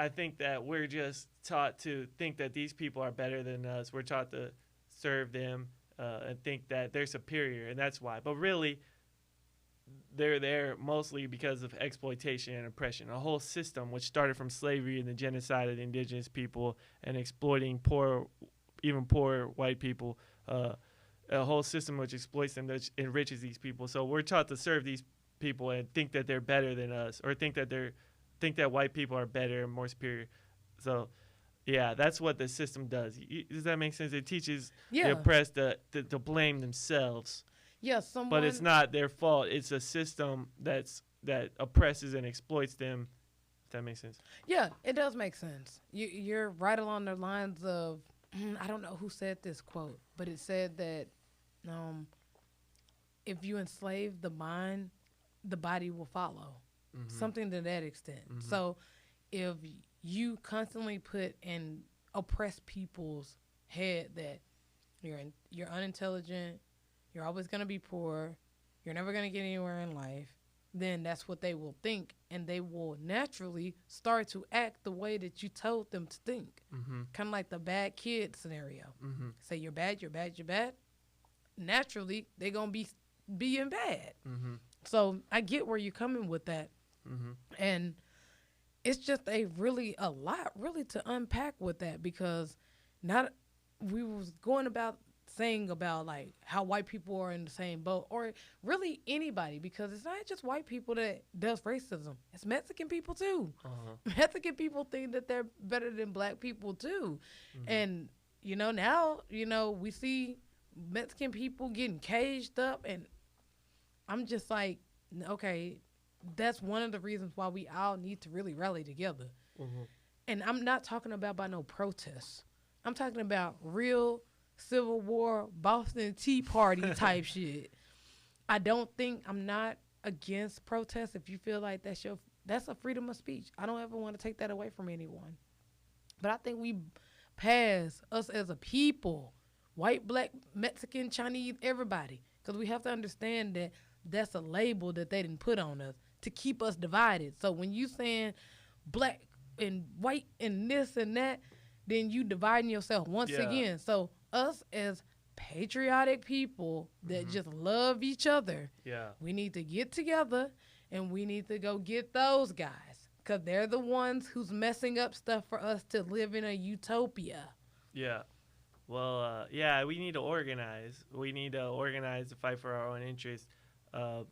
think that we're just taught to think that these people are better than us. We're taught to serve them and think that they're superior, and that's why. But really, they're there mostly because of exploitation and oppression. A whole system which started from slavery and the genocide of the indigenous people and exploiting even poor white people. A whole system which exploits them, that enriches these people. So we're taught to serve these people and think that they're better than us, or think that white people are better and more superior. So, yeah, that's what the system does. Does that make sense? It teaches the oppressed to blame themselves. Yeah, but it's not their fault. It's a system that oppresses and exploits them. If that makes sense. Yeah, it does make sense. You're right along the lines of, I don't know who said this quote, but it said that if you enslave the mind, the body will follow. Something to that extent. So if you constantly put and oppress people's head that you're unintelligent, you're always going to be poor, you're never going to get anywhere in life, then that's what they will think, and they will naturally start to act the way that you told them to think. Kind of like the bad kid scenario. Say you're bad, you're bad, you're bad. Naturally, they're going to be being bad. So I get where you're coming with that. And it's just a lot to unpack with that, because we was going about saying about like how white people are in the same boat, or really anybody, because it's not just white people that does racism. It's Mexican people too. Mexican people think that they're better than black people too. And now we see Mexican people getting caged up, and I'm just like, okay, that's one of the reasons why we all need to really rally together. And I'm not talking about by no protests. I'm talking about real Civil War, Boston Tea Party type shit. I'm not against protests. If you feel like that's a freedom of speech. I don't ever want to take that away from anyone. But I think we pass, us as a people, white, black, Mexican, Chinese, everybody, because we have to understand that that's a label that they didn't put on us to keep us divided. So when you saying black and white and this and that, then you dividing yourself once again. So us as patriotic people that just love each other, we need to get together and we need to go get those guys, because they're the ones who's messing up stuff for us to live in a utopia. Yeah. Well, we need to organize. We need to organize to fight for our own interests.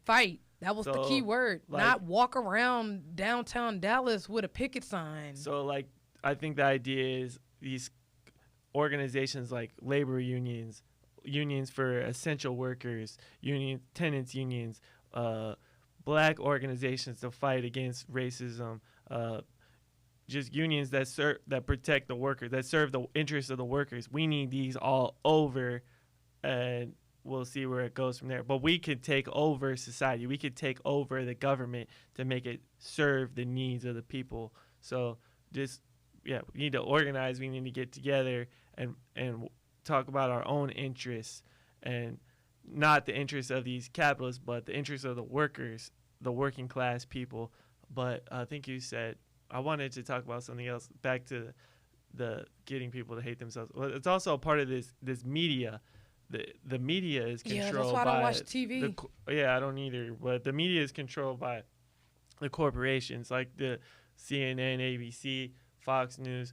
Fight. That was the So, key word. like- Not walk around downtown Dallas with a picket sign. So, like, I think the idea is these organizations like labor unions, unions for essential workers, tenants unions, black organizations to fight against racism, just unions that protect the workers, that serve the interests of the workers. We need these all over, and we'll see where it goes from there. But we could take over society. We could take over the government to make it serve the needs of the people. So just, yeah, we need to organize. We need to get together and talk about our own interests, and not the interests of these capitalists, but the interests of the workers, the working class people. But I think you said, I wanted to talk about something else, back to the getting people to hate themselves. Well, it's also a part of this media. The media is controlled by... Yeah, that's why I don't watch TV. I don't either. But the media is controlled by the corporations, like the CNN, ABC, Fox News,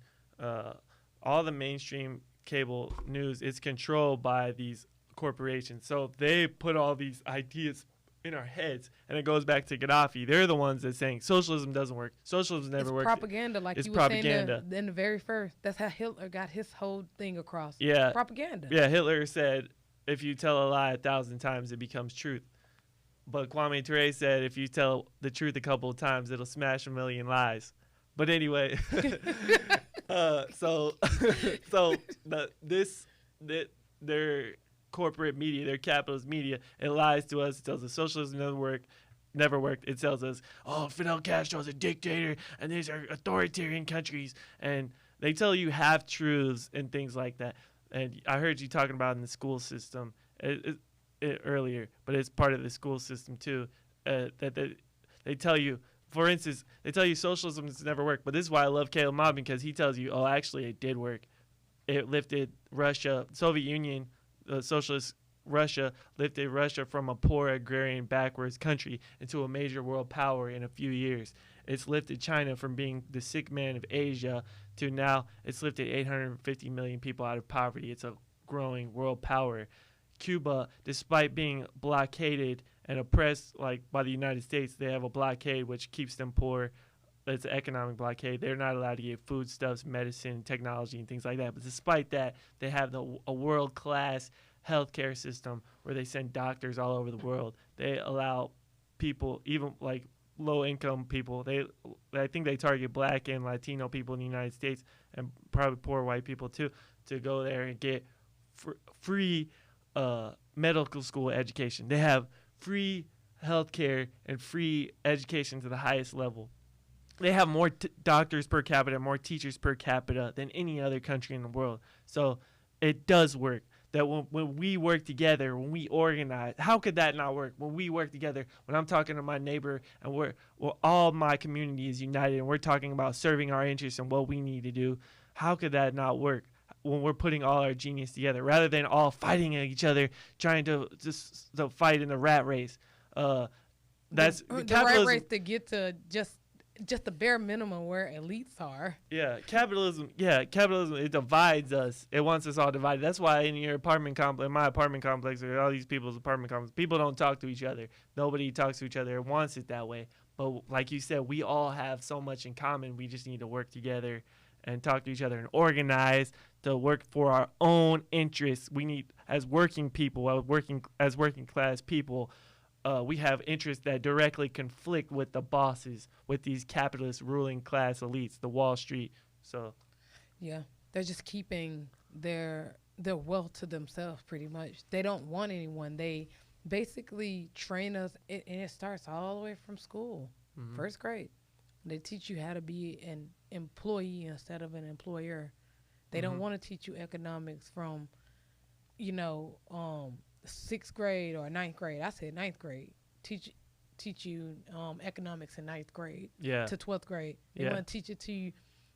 all the mainstream cable news is controlled by these corporations. So they put all these ideas in our heads, and it goes back to Gaddafi. They're the ones that's saying socialism doesn't work. Socialism never works. It's propaganda, like it's you were propaganda. saying in the very first. That's how Hitler got his whole thing across. Yeah. Propaganda. Yeah, Hitler said, if you tell a lie 1,000 times, it becomes truth. But Kwame Ture said, if you tell the truth a couple of times, it'll smash 1,000,000 lies. But anyway, so their corporate media, their capitalist media, it lies to us. It tells us socialism never worked. It tells us, oh, Fidel Castro's a dictator, and these are authoritarian countries, and they tell you half truths and things like that. And I heard you talking about in the school system earlier, but it's part of the school system too. That they tell you, for instance, they tell you socialism has never worked. But this is why I love Caleb Mob, because he tells you, oh, actually it did work. It lifted Russia, Soviet Union, socialist Russia, lifted Russia from a poor, agrarian, backwards country into a major world power in a few years. It's lifted China from being the sick man of Asia to now it's lifted 850 million people out of poverty. It's a growing world power. Cuba, despite being blockaded and oppressed like by the United States, they have a blockade which keeps them poor. It's an economic blockade. They're not allowed to get foodstuffs, medicine, technology, and things like that. But despite that, they have a world-class healthcare system where they send doctors all over the world. They allow people, even like low-income people, I think they target black and Latino people in the United States, and probably poor white people too, to go there and get free medical school education. They have free healthcare and free education to the highest level. They have more doctors per capita, more teachers per capita than any other country in the world. So it does work. That when we work together, when we organize, how could that not work? When we work together, when I'm talking to my neighbor and all my community is united and we're talking about serving our interests and what we need to do, how could that not work? When we're putting all our genius together, rather than all fighting each other, trying to just to fight in the rat race. That's the rat race to get to just the bare minimum where elites are. Yeah, capitalism, it divides us. It wants us all divided. That's why in your apartment complex, my apartment complex, or all these people's apartment complexes, people don't talk to each other. Nobody talks to each other. It wants it that way. But like you said, we all have so much in common. We just need to work together and talk to each other and organize to work for our own interests. We need, as working people, as working class people, we have interests that directly conflict with the bosses, with these capitalist ruling class elites, the Wall Street. So, yeah, they're just keeping their wealth to themselves, pretty much. They don't want anyone. They basically train us, and it starts all the way from school, first grade. They teach you how to be an employee instead of an employer. They don't want to teach you economics from, 6th grade or 9th grade. I said 9th grade. Teach you economics in 9th grade to 12th grade. They want to teach it to you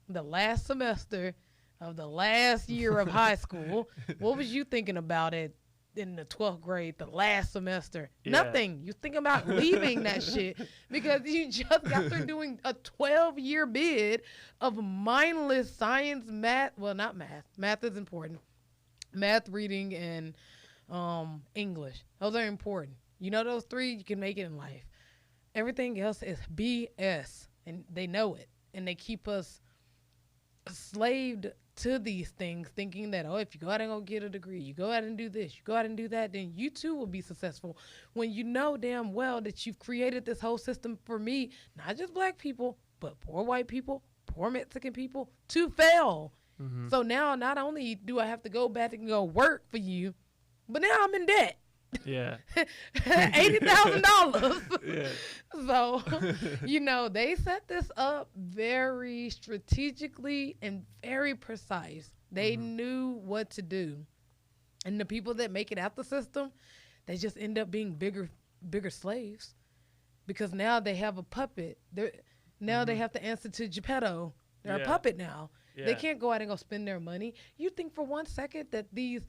the last semester of the last year of high school. What was you thinking about it in the 12th grade, the last semester? Nothing. You think about leaving that shit because you just got through doing a 12-year bid of mindless science, math. Well, not math. Math is important. Math, reading, and English. Those are important. You know those three, you can make it in life. Everything else is BS, and they know it, and they keep us slaved to these things, thinking that, oh, if you go out and go get a degree, you go out and do this, you go out and do that, then you too will be successful. When you know damn well that you've created this whole system for me, not just black people, but poor white people, poor Mexican people, to fail. Mm-hmm. So now not only do I have to go back and go work for you, but now I'm in debt. Yeah. $80,000. Yeah. So, they set this up very strategically and very precise. They knew what to do. And the people that make it out the system, they just end up being bigger slaves. Because now they have a puppet. Now they have to answer to Geppetto. They're a puppet now. Yeah. They can't go out and go spend their money. You think for one second that these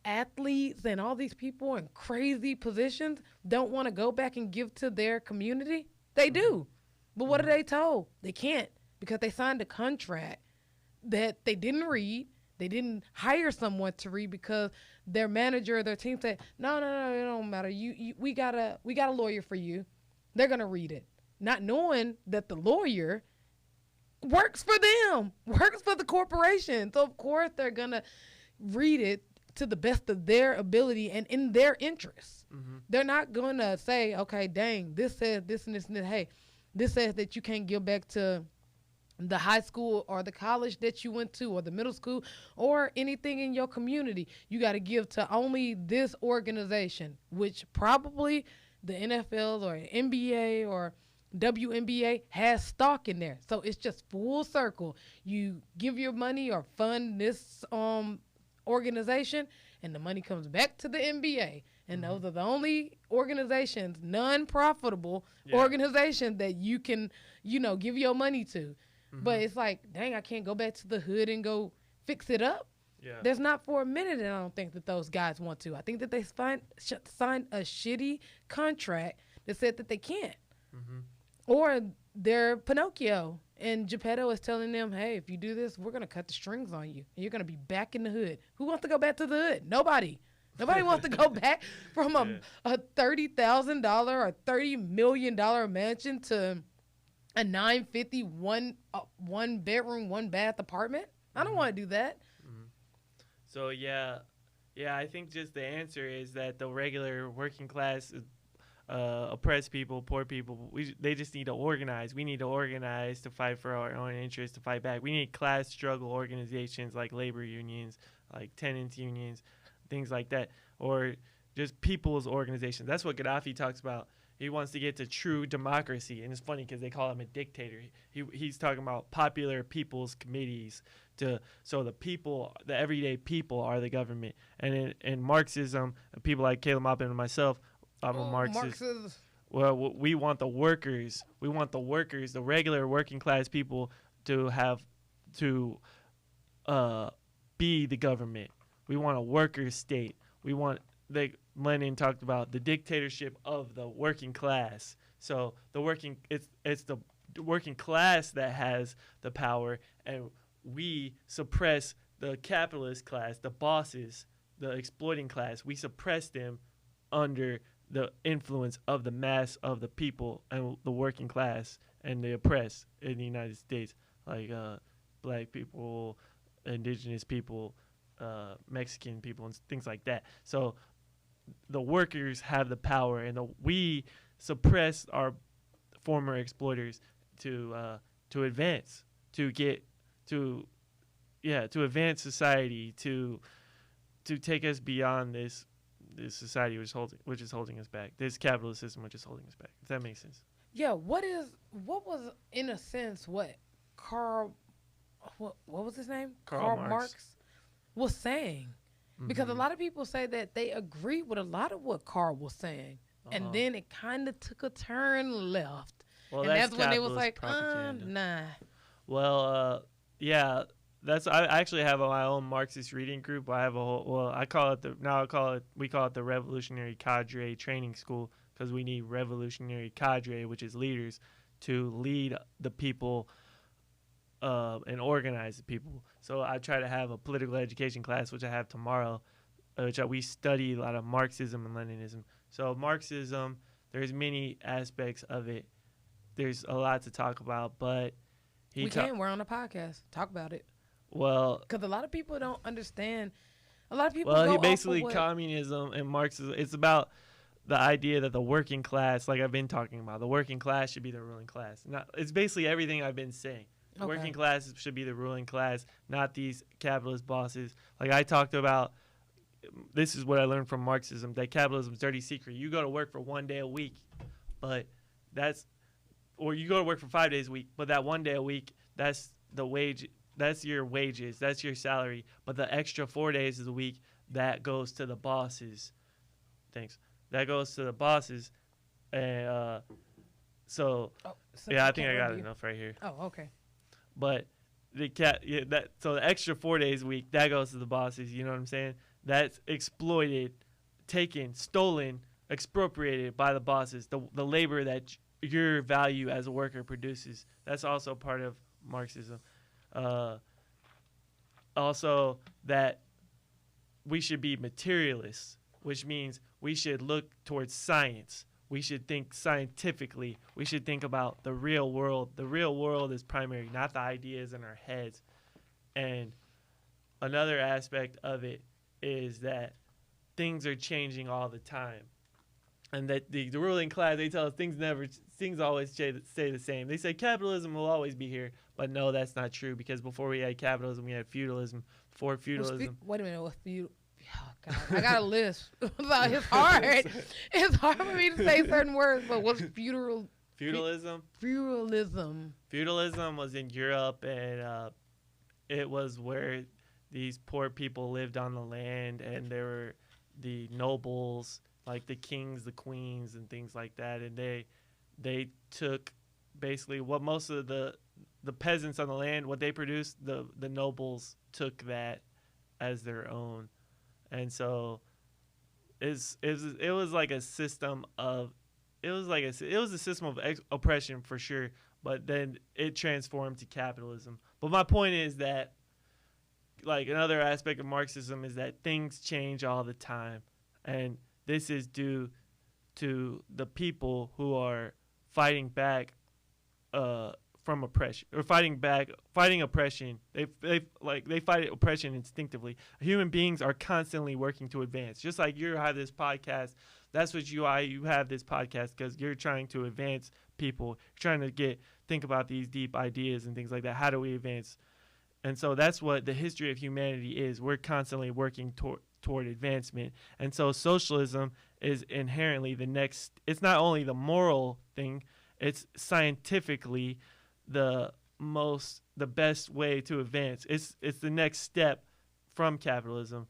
athletes and all these people in crazy positions don't want to go back and give to their community? They do. But what are they told? They can't, because they signed a contract that they didn't read. They didn't hire someone to read because their manager or their team said, no, it don't matter. We got a lawyer for you. They're going to read it. Not knowing that the lawyer works for them, works for the corporation. So, of course, they're going to read it to the best of their ability and in their interests. They're not going to say, okay, dang, this says this and this and this. Hey, this says that you can't give back to the high school or the college that you went to or the middle school or anything in your community. You got to give to only this organization, which probably the NFL or NBA or WNBA has stock in there. So it's just full circle. You give your money or fund this organization, and the money comes back to the NBA. And those are the only organizations, non-profitable organizations that you can, give your money to. But it's like, dang, I can't go back to the hood and go fix it up. Yeah. There's not for a minute, and I don't think that those guys want to. I think that they signed a shitty contract that said that they can't. Or they're Pinocchio, and Geppetto is telling them, hey, if you do this, we're going to cut the strings on you, and you're going to be back in the hood. Who wants to go back to the hood? Nobody. Nobody wants to go back from a $30,000 or $30 million mansion to a $950 one bedroom, one bath apartment. I don't want to do that. So, I think just the answer is that the regular working class oppressed people, poor people, they just need to organize. We need to organize to fight for our own interests, to fight back. We need class struggle organizations like labor unions, like tenants unions, things like that, or just people's organizations. That's what Gaddafi talks about. He wants to get to true democracy, and it's funny because they call him a dictator. He's talking about popular people's committees, so the people, the everyday people, are the government. And in Marxism, people like Caleb Maupin and myself, I'm a Marxist. Well, we want the workers. We want the workers, the regular working class people, to be the government. We want a worker state. We want, Lenin talked about the dictatorship of the working class. So it's the working class that has the power, and we suppress the capitalist class, the bosses, the exploiting class. We suppress them under the influence of the mass of the people and the working class and the oppressed in the United States, like black people, indigenous people, Mexican people, and things like that. So the workers have the power, and we suppress our former exploiters to advance, to advance society, to take us beyond this society which is holding us back, this capitalist system which is holding us back, if that makes sense. Yeah, what was in a sense what was his name? Karl Marx was saying. Because a lot of people say that they agree with a lot of what Karl was saying. And then it kind of took a turn left. Well, and that's when they was like, propaganda. Nah. Well, I actually have my own Marxist reading group. I have we call it the Revolutionary Cadre Training School, because we need revolutionary cadre, which is leaders, to lead the people and organize the people. So I try to have a political education class, which I have tomorrow, we study a lot of Marxism and Leninism. So Marxism, There's many aspects of it. There's a lot to talk about, but we can. We're on a podcast. Talk about it. Well, because a lot of people don't understand. A lot of people. Well, go he basically off of communism and Marxism. It's about the idea that the working class, like I've been talking about, the working class should be the ruling class. Not, it's basically everything I've been saying. The working class should be the ruling class, not these capitalist bosses. Like I talked about, this is what I learned from Marxism, that capitalism's dirty secret. You go to work for 1 day a week, but or you go to work for 5 days a week, but that 1 day a week, that's the wage, that's your wages, that's your salary. But the extra 4 days of the week, that goes to the bosses. Thanks. That goes to the bosses. And so yeah, I think I got enough right here. Oh, okay. But so the extra 4 days a week, that goes to the bosses. You know what I'm saying? That's exploited, taken, stolen, expropriated by the bosses. The labor that your value as a worker produces. That's also part of Marxism. Also, that we should be materialists, which means we should look towards science. We should think scientifically. We should think about the real world. The real world is primary, not the ideas in our heads. And another aspect of it is that things are changing all the time. And that the ruling class, they tell us things always stay the same. They say capitalism will always be here, but no, that's not true, because before we had capitalism, we had feudalism. Before feudalism. Wait a minute, what's feudalism? Oh, God. I got a list. It's hard. It's hard for me to say certain words, but what's feudalism? Feudalism was in Europe, and it was where these poor people lived on the land, and there were the nobles, like the kings, the queens, and things like that, and they took basically what most of the peasants on the land, what they produced, the nobles took that as their own. And so it was like a system of oppression for sure, but then it transformed to capitalism. But my point is that, like, another aspect of Marxism is that things change all the time, and this is due to the people who are fighting back from oppression, or fighting oppression. They fight oppression instinctively. Human beings are constantly working to advance. Just like you have this podcast, that's what you have this podcast because you're trying to advance people. You're trying to think about these deep ideas and things like that. How do we advance? And so that's what the history of humanity is. We're constantly working toward advancement. And so socialism is inherently the next. It's not only the moral thing, it's scientifically the best way to advance. It's the next step from capitalism.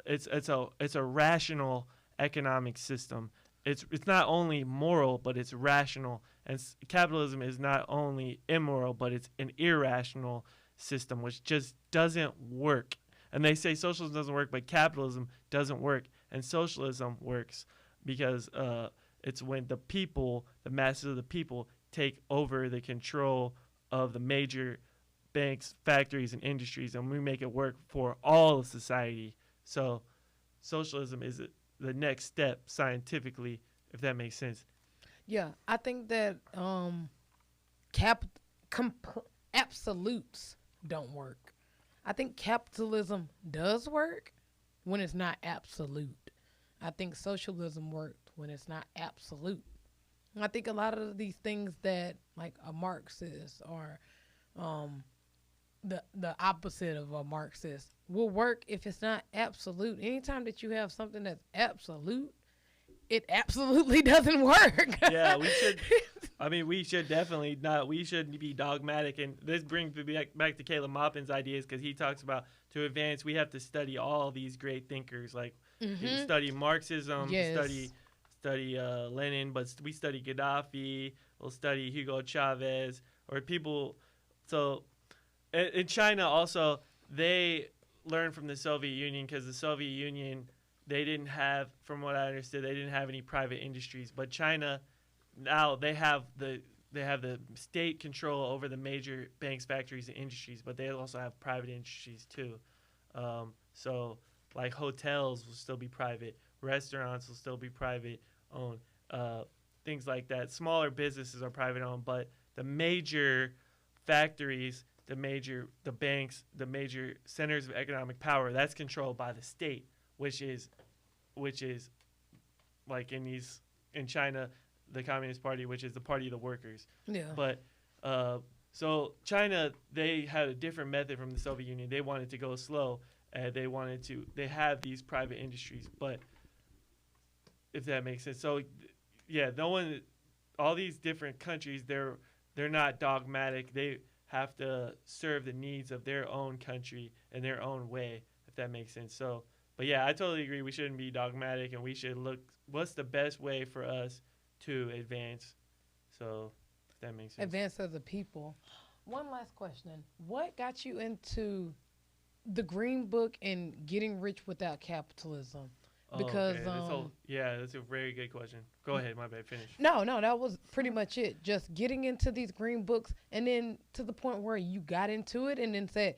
It's a rational economic system. It's not only moral, but it's rational. And capitalism is not only immoral, but it's an irrational system, which just doesn't work. And they say socialism doesn't work, but capitalism doesn't work. And socialism works because it's when the people, the masses of the people, take over the control of the major banks, factories, and industries, and we make it work for all of society. So socialism is the next step scientifically, if that makes sense. Yeah, I think that absolutes don't work. I think capitalism does work when it's not absolute. I think socialism worked when it's not absolute. I think a lot of these things that, like, a Marxist or the opposite of a Marxist will work if it's not absolute. Anytime that you have something that's absolute, it absolutely doesn't work. Yeah, we should definitely not. We shouldn't be dogmatic. And this brings me back to Caleb Maupin's ideas, because he talks about, to advance, we have to study all these great thinkers. Like, study Marxism, study Lenin, but we study Gaddafi, we'll study Hugo Chavez, or people. So in China also, they learned from the Soviet Union, because the Soviet Union, they didn't have, from what I understood, they didn't have any private industries. But China, now they have the state control over the major banks, factories, and industries, but they also have private industries too. So like hotels will still be private, restaurants will still be private owned. things like that. Smaller businesses are private owned, but the major factories, the banks, the major centers of economic power, that's controlled by the state, which is like in China, the Communist Party, which is the party of the workers. Yeah. But so China, they had a different method from the Soviet Union. They wanted to go slow, and they have these private industries, but if that makes sense. So yeah, all these different countries, they're not dogmatic. They have to serve the needs of their own country in their own way, if that makes sense. So, but yeah, I totally agree. We shouldn't be dogmatic, and we should look what's the best way for us to advance. So, if that makes sense. Advance as a people. One last question. What got you into the Green Book and getting rich without capitalism? Because that's a very good question. Go ahead, my bad. Finish. No, that was pretty much it. Just getting into these green books, and then to the point where you got into it, and then said,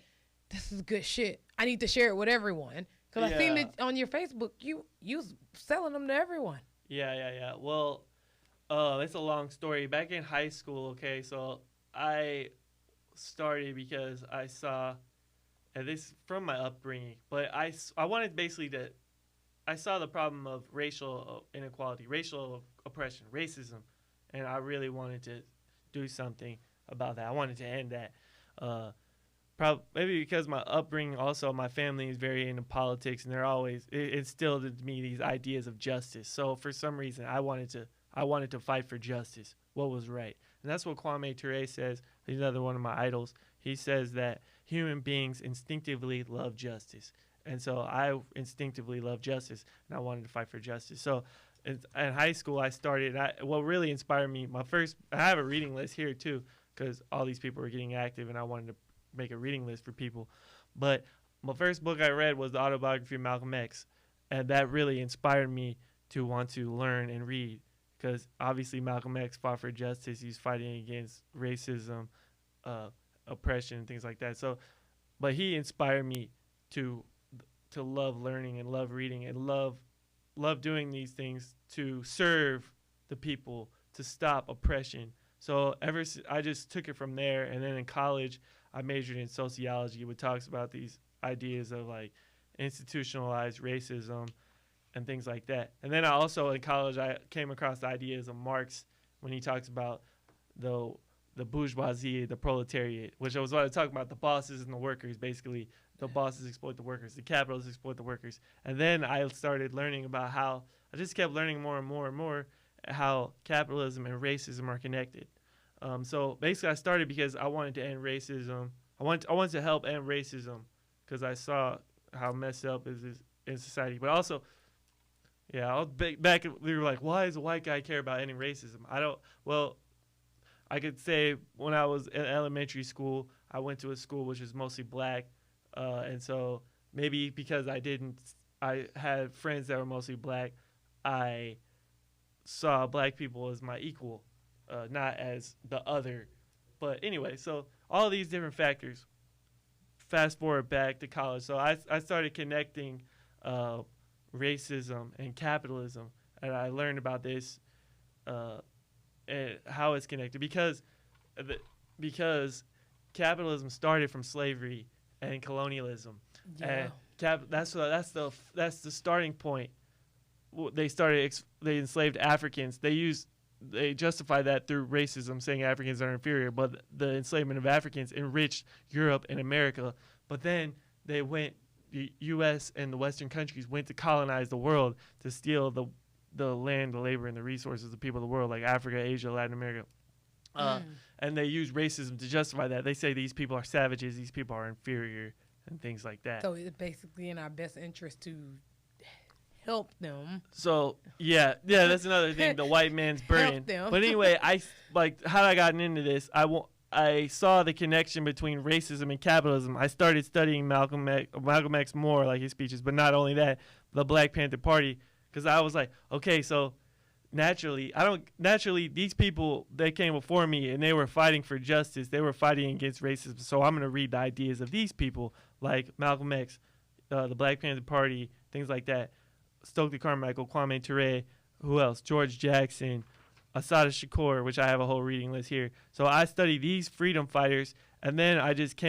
"This is good shit. I need to share it with everyone." Because I seen it on your Facebook. You was selling them to everyone. Yeah. Well, it's a long story. Back in high school, okay, so I started because I saw, and this from my upbringing, but I wanted basically to. I saw the problem of racial inequality, racial oppression, racism, and I really wanted to do something about that. I wanted to end that. Maybe because my upbringing, also my family is very into politics, and they're always it instilled into me these ideas of justice. So for some reason, I wanted to fight for justice, what was right, and that's what Kwame Ture says. He's another one of my idols. He says that human beings instinctively love justice. And so I instinctively love justice, and I wanted to fight for justice. So in high school, I started. What really inspired me, I have a reading list here too, because all these people were getting active, and I wanted to make a reading list for people. But my first book I read was the autobiography of Malcolm X, and that really inspired me to want to learn and read, because obviously Malcolm X fought for justice. He's fighting against racism, oppression, and things like that. So, but he inspired me to love learning and love reading and love doing these things to serve the people, to stop oppression. So I just took it from there. And then in college, I majored in sociology, which talks about these ideas of like institutionalized racism and things like that. And then I also in college, I came across the ideas of Marx when he talks about the bourgeoisie, the proletariat, which I was about to talk about, the bosses and the workers. Basically, the bosses exploit the workers, the capitalists exploit the workers. And then I started learning about how, I just kept learning more and more and more how capitalism and racism are connected. So basically I started because I wanted to end racism. I wanted to help end racism because I saw how messed up it is in society. But also, I was back, we were like, why does a white guy care about ending racism? I could say when I was in elementary school, I went to a school which was mostly black. And so maybe because I had friends that were mostly black, I saw black people as my equal, not as the other. But anyway, so all these different factors, fast forward back to college. So I started connecting racism and capitalism, and I learned about this and how it's connected because capitalism started from slavery and colonialism. Yeah. And that's the starting point. They enslaved Africans. They justify that through racism, saying Africans are inferior, but the enslavement of Africans enriched Europe and America. But then the U.S. and the Western countries went to colonize the world to steal the land, the labor, and the resources of the people of the world, like Africa, Asia, Latin America. And they use racism to justify that. They say these people are savages, these people are inferior, and things like that. So it's basically in our best interest to help them. So yeah, that's another thing. The white man's burden. But anyway, how I gotten into this. I saw the connection between racism and capitalism. I started studying Malcolm X more, like his speeches, but not only that, the Black Panther Party, because I was like, okay, so naturally these people, they came before me and they were fighting for justice. They were fighting against racism. So I'm going to read the ideas of these people, like Malcolm X, the Black Panther Party, things like that. Stokely Carmichael, Kwame Ture, who else? George Jackson, Assata Shakur, which I have a whole reading list here. So I study these freedom fighters, and then I just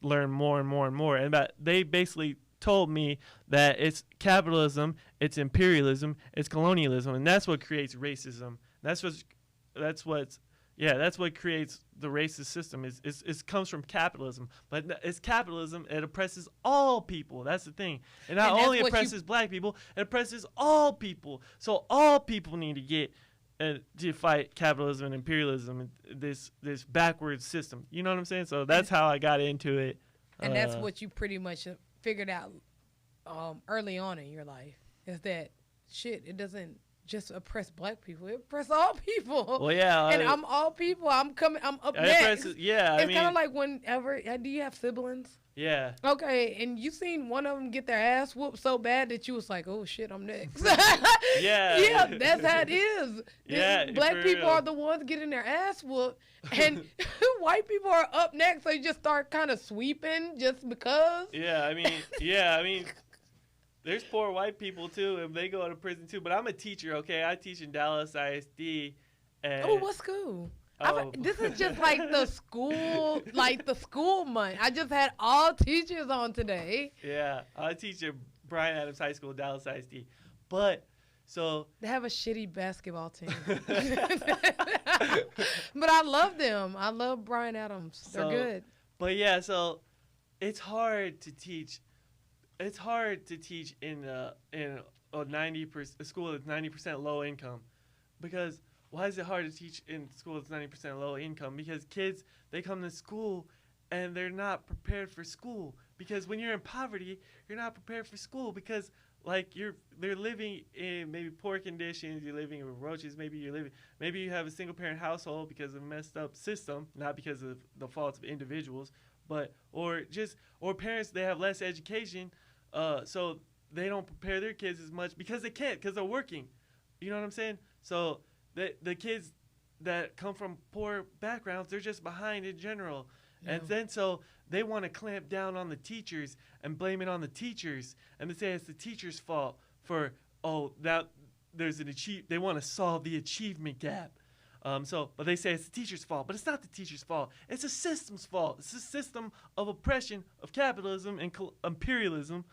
learned more and more and more. And that they basically told me that it's capitalism, it's imperialism, it's colonialism, and that's what creates racism. That's what creates the racist system. It comes from capitalism, but it's capitalism. It oppresses all people. That's the thing. It not only oppresses black people, it oppresses all people. So all people need to get to fight capitalism and imperialism, and this backwards system. You know what I'm saying? So that's how I got into it. And that's what you pretty much figured out early on in your life, is that shit, it doesn't just oppress black people, it oppress all people. Well, yeah. And I'm all people. I'm up next. Yeah, it's kind of like whenever, do you have siblings? Yeah. Okay, and you seen one of them get their ass whooped so bad that you was like, oh shit, I'm next. Yeah. Yeah, that's how it is. Yeah, black people real. are the ones getting their ass whooped, and white people are up next, so you just start kind of sweeping just because. Yeah, I mean, there's poor white people too, and they go to prison too. But I'm a teacher, okay? I teach in Dallas ISD. And oh, what school? This is just like the school month. I just had all teachers on today. Yeah, I teach at Bryan Adams High School, Dallas ISD. But so they have a shitty basketball team. But I love them. I love Bryan Adams. They're good. But yeah, so it's hard to teach. It's hard to teach in a 90% school that's 90% low income, because why is it hard to teach in school that's 90% low income? Because kids, they come to school and they're not prepared for school. Because when you're in poverty, you're not prepared for school, because like they're living in maybe poor conditions. You're living with roaches. Maybe you have a single parent household because of a messed up system, not because of the faults of individuals, or parents, they have less education, so they don't prepare their kids as much because they can't, because they're working. You know what I'm saying? So the kids that come from poor backgrounds, they're just behind in general. Yeah. And then so they want to clamp down on the teachers and blame it on the teachers, and they say it's the teacher's fault for, that there's they want to solve the achievement gap. But they say it's the teacher's fault, but it's not the teacher's fault. It's a system's fault. It's a system of oppression, of capitalism and imperialism,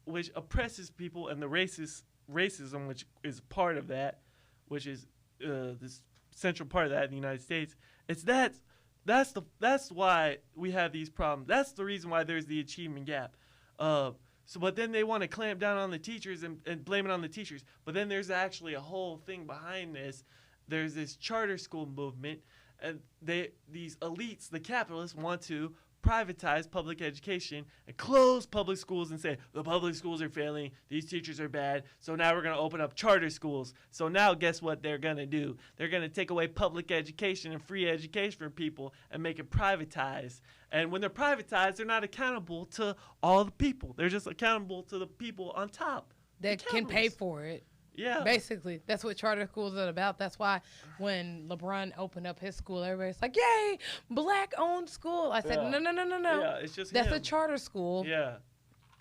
which oppresses people, and the racism, which is part of that, which is this central part of that in the United States. That's why we have these problems. That's the reason why there's the achievement gap. But then they want to clamp down on the teachers and blame it on the teachers. But then there's actually a whole thing behind this. There's this charter school movement, and these elites, the capitalists, want to privatize public education and close public schools and say the public schools are failing, these teachers are bad, so now we're going to open up charter schools. So now guess what they're going to do? They're going to take away public education and free education for people and make it privatized. And when they're privatized, they're not accountable to all the people. They're just accountable to the people on top that can pay for it. Yeah. Basically, that's what charter schools are about. That's why when LeBron opened up his school, everybody's like, yay, black-owned school. I said, no. Yeah, it's just that's him. a charter school. Yeah.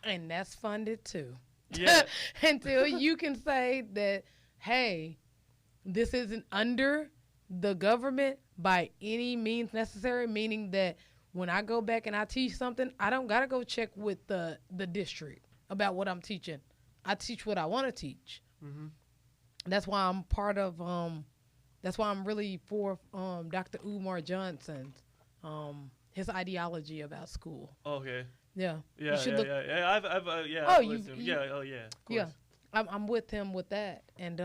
And that's funded too. Yeah. Until you can say that, hey, this isn't under the government by any means necessary, meaning that when I go back and I teach something, I don't got to go check with the district about what I'm teaching. I teach what I want to teach. Mm-hmm. That's why I'm part of. That's why I'm really for Dr. Umar Johnson's his ideology about school. Okay. Yeah. Yeah. Yeah. I'm with him with that, and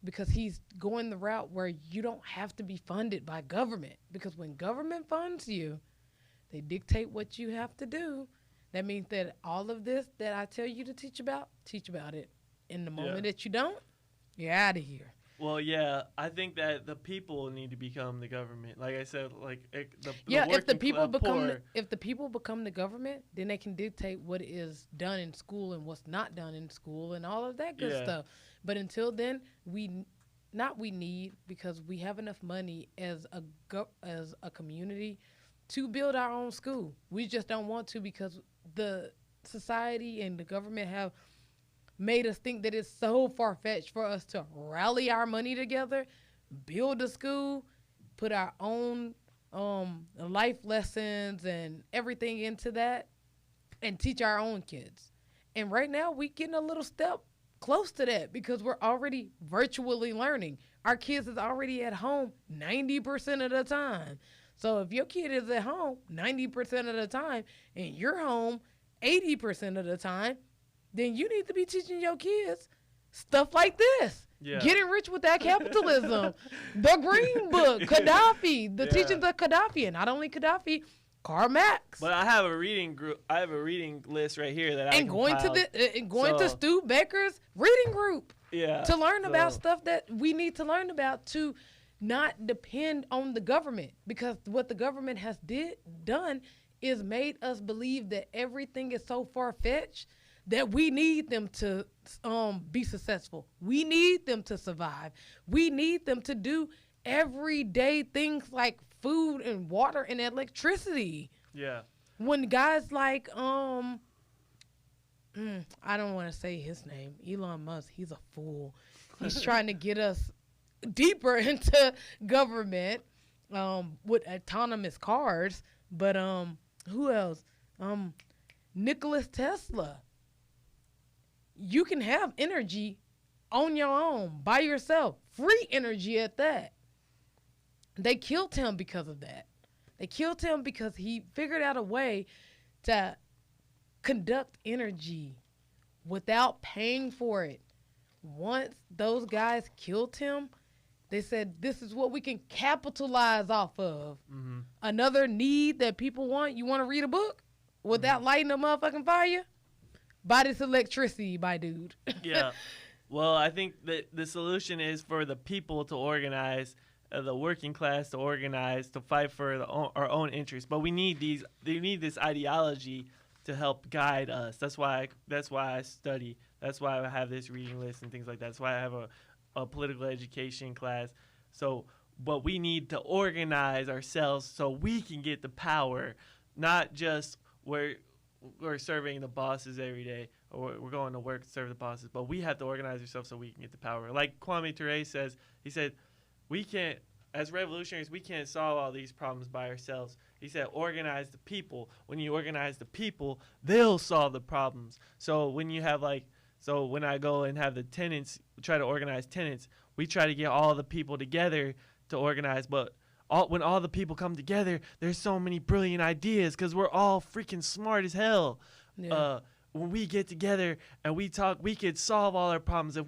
because he's going the route where you don't have to be funded by government, because when government funds you, they dictate what you have to do. That means that all of this that I tell you to teach about it. In the moment that you don't, you're out of here. Well, yeah, I think that the people need to become the government. Like I said, if the people become the government, then they can dictate what is done in school and what's not done in school and all of that good stuff. But until then, because we have enough money as a community to build our own school. We just don't want to, because the society and the government have made us think that it's so far-fetched for us to rally our money together. build a school, put our own life lessons and everything into that, and teach our own kids. And right now, we getting a little step close to that because we're already virtually learning. Our kids is already at home 90% of the time. So if your kid is at home 90% of the time and you're home 80% of the time, then you need to be teaching your kids stuff like this. Yeah. Getting rich with that capitalism. The Green Book, Gaddafi, the teachings of Gaddafi, and not only Gaddafi, Karl Marx. But I have a reading group. I have a reading list right here that and going to Stu Becker's reading group. Yeah. To learn about stuff that we need to learn about to not depend on the government, because what the government has done is made us believe that everything is so far-fetched that we need them to be successful. We need them to survive. We need them to do everyday things like food and water and electricity. Yeah. When guys like I don't want to say his name, Elon Musk, he's a fool. He's trying to get us deeper into government with autonomous cars. But who else? Nicholas Tesla. You can have energy on your own, by yourself, free energy at that. They killed him because of that. They killed him because he figured out a way to conduct energy without paying for it. Once those guys killed him, they said, this is what we can capitalize off of. Mm-hmm. Another need that people want. You want to read a book without lighting a motherfucking fire? Buy this electricity, my dude. Yeah. Well, I think that the solution is for the people to organize, the working class to organize, to fight for our own interests. But we need this ideology to help guide us. That's why I study. That's why I have this reading list and things like that. That's why I have a political education class. But we need to organize ourselves so we can get the power, not just we're serving the bosses every day, or we're going to work to serve the bosses, but we have to organize ourselves so we can get the power. Like Kwame Ture says, he said, we can't, as revolutionaries, we can't solve all these problems by ourselves. He said, organize the people. When you organize the people, they'll solve the problems. So when I go and have the tenants, try to organize tenants, we try to get all the people together to organize, but when all the people come together, there's so many brilliant ideas because we're all freaking smart as hell. Yeah. When we get together and we talk, we could solve all our problems if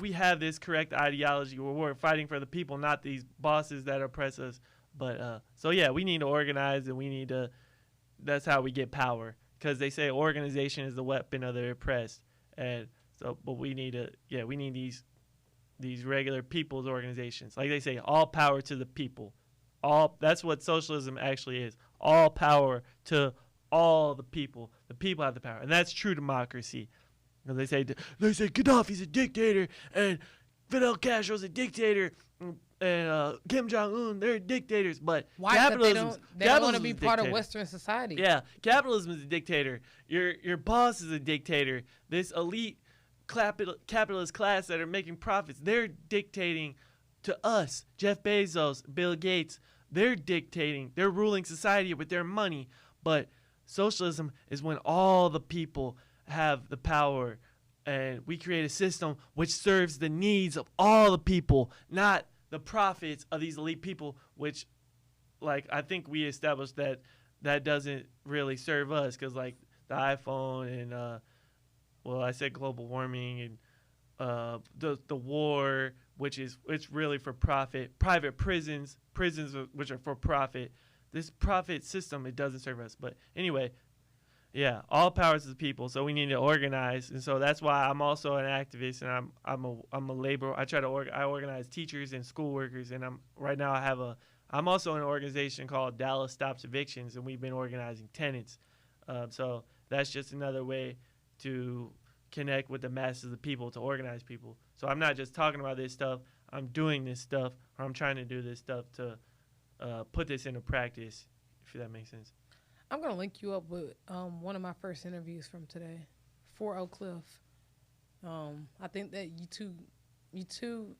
we have this correct ideology where we're fighting for the people, not these bosses that oppress us. But so yeah, we need to organize, and we need to. That's how we get power, because they say organization is the weapon of the oppressed, and so. But we need these regular people's organizations. Like they say, all power to the people. That's what socialism actually is. All power to all the people. The people have the power. And that's true democracy. And they say Gaddafi's a dictator, and Fidel Castro's a dictator, and Kim Jong-un, they're dictators. But why? Capitalism, they don't want to be part of Western society. Yeah, capitalism is a dictator. Your boss is a dictator. This elite capitalist class that are making profits, they're dictating to us. Jeff Bezos, Bill Gates, they're dictating, they're ruling society with their money. But socialism is when all the people have the power, and we create a system which serves the needs of all the people, not the profits of these elite people, which, like, I think we established that doesn't really serve us, because like the iPhone and well, I said global warming and the war, it's really for profit. Private prisons which are for profit. This profit system, it doesn't serve us. But anyway, yeah, all powers to the people. So we need to organize, and so that's why I'm also an activist, and I'm a labor. I organize teachers and school workers, and I'm also in an organization called Dallas Stops Evictions, and we've been organizing tenants. So that's just another way to connect with the masses of the people, to organize people. So I'm not just talking about this stuff, I'm doing this stuff, or I'm trying to do this stuff to put this into practice, if that makes sense. I'm going to link you up with one of my first interviews from today, for Oak Cliff. I think that you two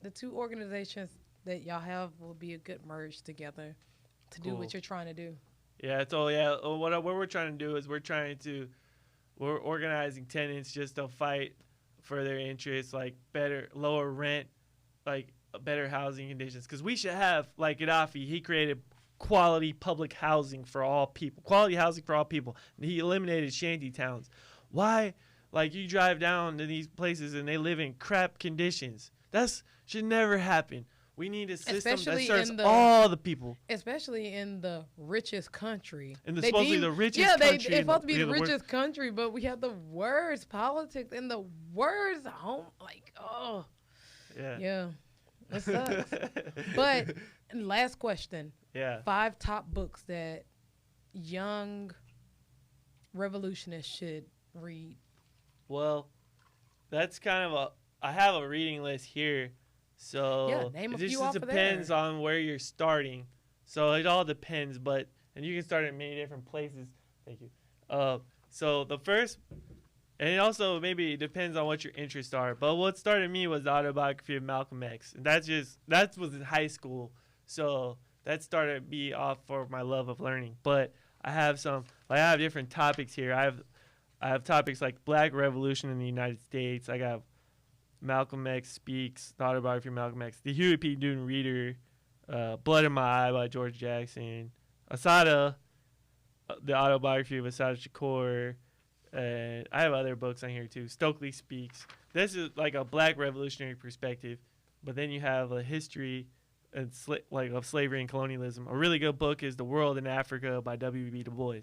the two organizations that y'all have will be a good merge together to do Cool. what you're trying to do. Yeah, so yeah, what we're trying to do is we're organizing tenants just to fight for their interests, like better, lower rent, like better housing conditions. Because we should have, like Gaddafi, he created quality public housing for all people, quality housing for all people. And he eliminated shanty towns. Why? Like you drive down to these places and they live in crap conditions. That's should never happen. We need a system Especially that serves in the- all the people. Especially in the richest country. And They supposedly deem- the richest yeah, country. it's supposed to be yeah, the richest country, but we have the worst politics and the worst home. Like, oh, Yeah. yeah, it sucks. But last question: yeah. 5 top books that young revolutionists should read. Well, that's kind of I have a reading list here. So Yeah, name a it just few off of depends there. on where you're starting. So it all depends, and you can start at many different places. Thank you. So the first, and it also maybe depends on what your interests are. But what started me was the autobiography of Malcolm X, and that was in high school. So that started me off for my love of learning. But I have different topics here. I have topics like Black Revolution in the United States. I got Malcolm X Speaks, the autobiography of Malcolm X, the Huey P. Newton Reader, Blood in My Eye by George Jackson, Asada, the autobiography of Asada Shakur, and I have other books on here too. Stokely Speaks. This is like a Black revolutionary perspective, but then you have a history and of slavery and colonialism. A really good book is The World in Africa by W.B. Du Bois.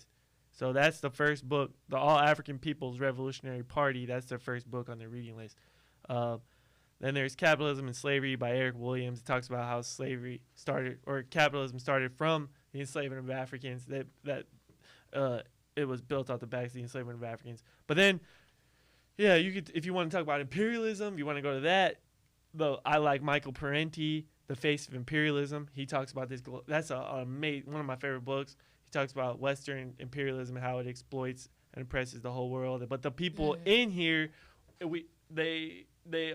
So that's the first book, the All African People's Revolutionary Party. That's their first book on their reading list. Then there's Capitalism and Slavery by Eric Williams. It talks about how slavery started, or capitalism started from the enslavement of Africans. It was built off the backs of the enslavement of Africans. But then, yeah, you could, if you want to talk about imperialism, you want to go to that. I like Michael Parenti, The Face of Imperialism. He talks about this. That's one of my favorite books. He talks about Western imperialism and how it exploits and oppresses the whole world. But the people in here, they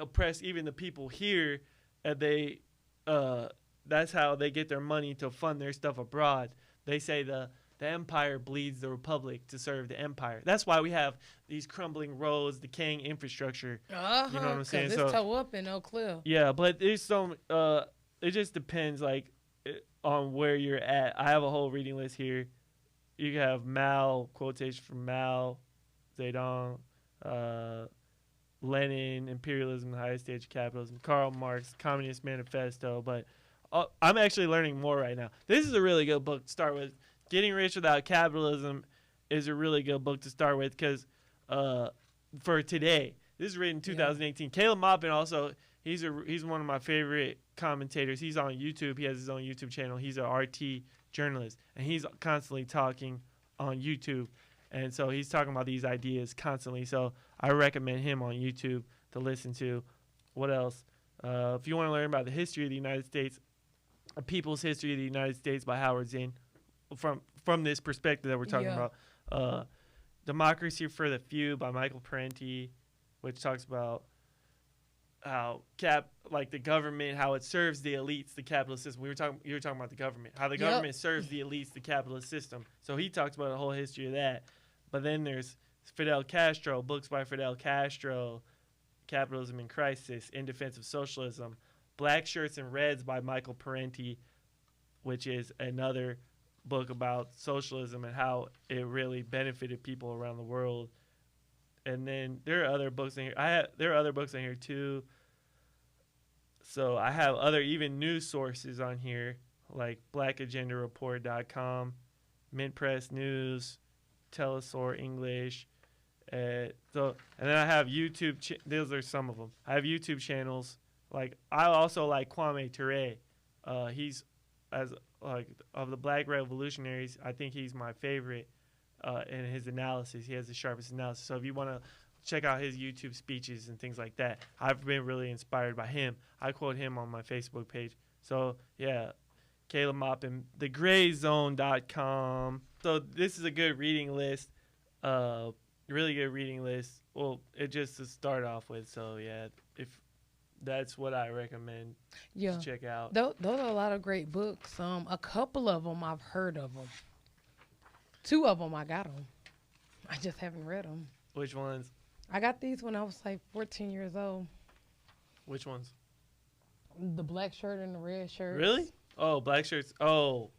oppress even the people here, and that's how they get their money to fund their stuff abroad. They say the empire bleeds the republic to serve the empire. That's why we have these crumbling roads, decaying infrastructure. You know what I'm saying? It's toe up in Eau Claire. Yeah, but there's some. It just depends, on where you're at. I have a whole reading list here. You can have Mao, quotation from Mao, Zedong, Lenin, Imperialism, the Highest Stage of Capitalism, Karl Marx, Communist Manifesto. But I'm actually learning more right now. This is a really good book to start with. Getting Rich Without Capitalism is a really good book to start with because for today, this is written in 2018. Caleb Maupin also, he's one of my favorite commentators. He's on YouTube. He has his own YouTube channel. He's an RT journalist, and he's constantly talking on YouTube. And so he's talking about these ideas constantly. So I recommend him on YouTube to listen to. What else? If you want to learn about the history of the United States, A People's History of the United States by Howard Zinn, from this perspective that we're talking about. Democracy for the Few by Michael Parenti, which talks about how the government, how it serves the elites, the capitalist system. You were talking about the government, how the government serves the elites, the capitalist system. So he talks about the whole history of that. But then there's Fidel Castro, books by Fidel Castro, Capitalism in Crisis, In Defense of Socialism, Black Shirts and Reds by Michael Parenti, which is another book about socialism and how it really benefited people around the world. And then there are other books in here. There are other books in here too. So I have other even news sources on here, like blackagendareport.com, Mint Press News, Telesur English. And then I have YouTube. Those are some of them. I have YouTube channels. I also like Kwame Ture. He's of the Black revolutionaries. I think he's my favorite in his analysis. He has the sharpest analysis. So if you want to check out his YouTube speeches and things like that, I've been really inspired by him. I quote him on my Facebook page. So yeah, Caleb Maupin, thegrayzone.com. So this is a good reading list. Really good reading list. Well, it just to start off with. So yeah, if That's what I recommend Yeah. to check out. Those are a lot of great books. A couple of them I've heard of them. Two of them I got them. I just haven't read them. Which ones? I got these when I was like 14 years old. Which ones? The black shirt and the red shirt. Really? Oh, Black Shirts. Oh,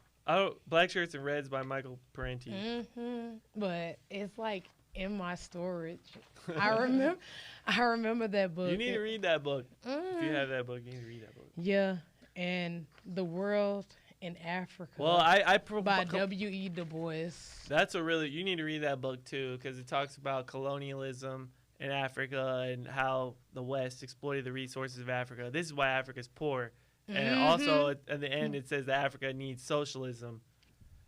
Black Shirts and Reds by Michael Parenti. But it's like in my storage. I remember that book. You need to read that book. If you have that book, you need to read that book. Yeah, and The World in Africa. Well, by W.E. Du Bois. You need to read that book too, because it talks about colonialism in Africa and how the West exploited the resources of Africa. This is why Africa's poor. And also at the end, it says that Africa needs socialism.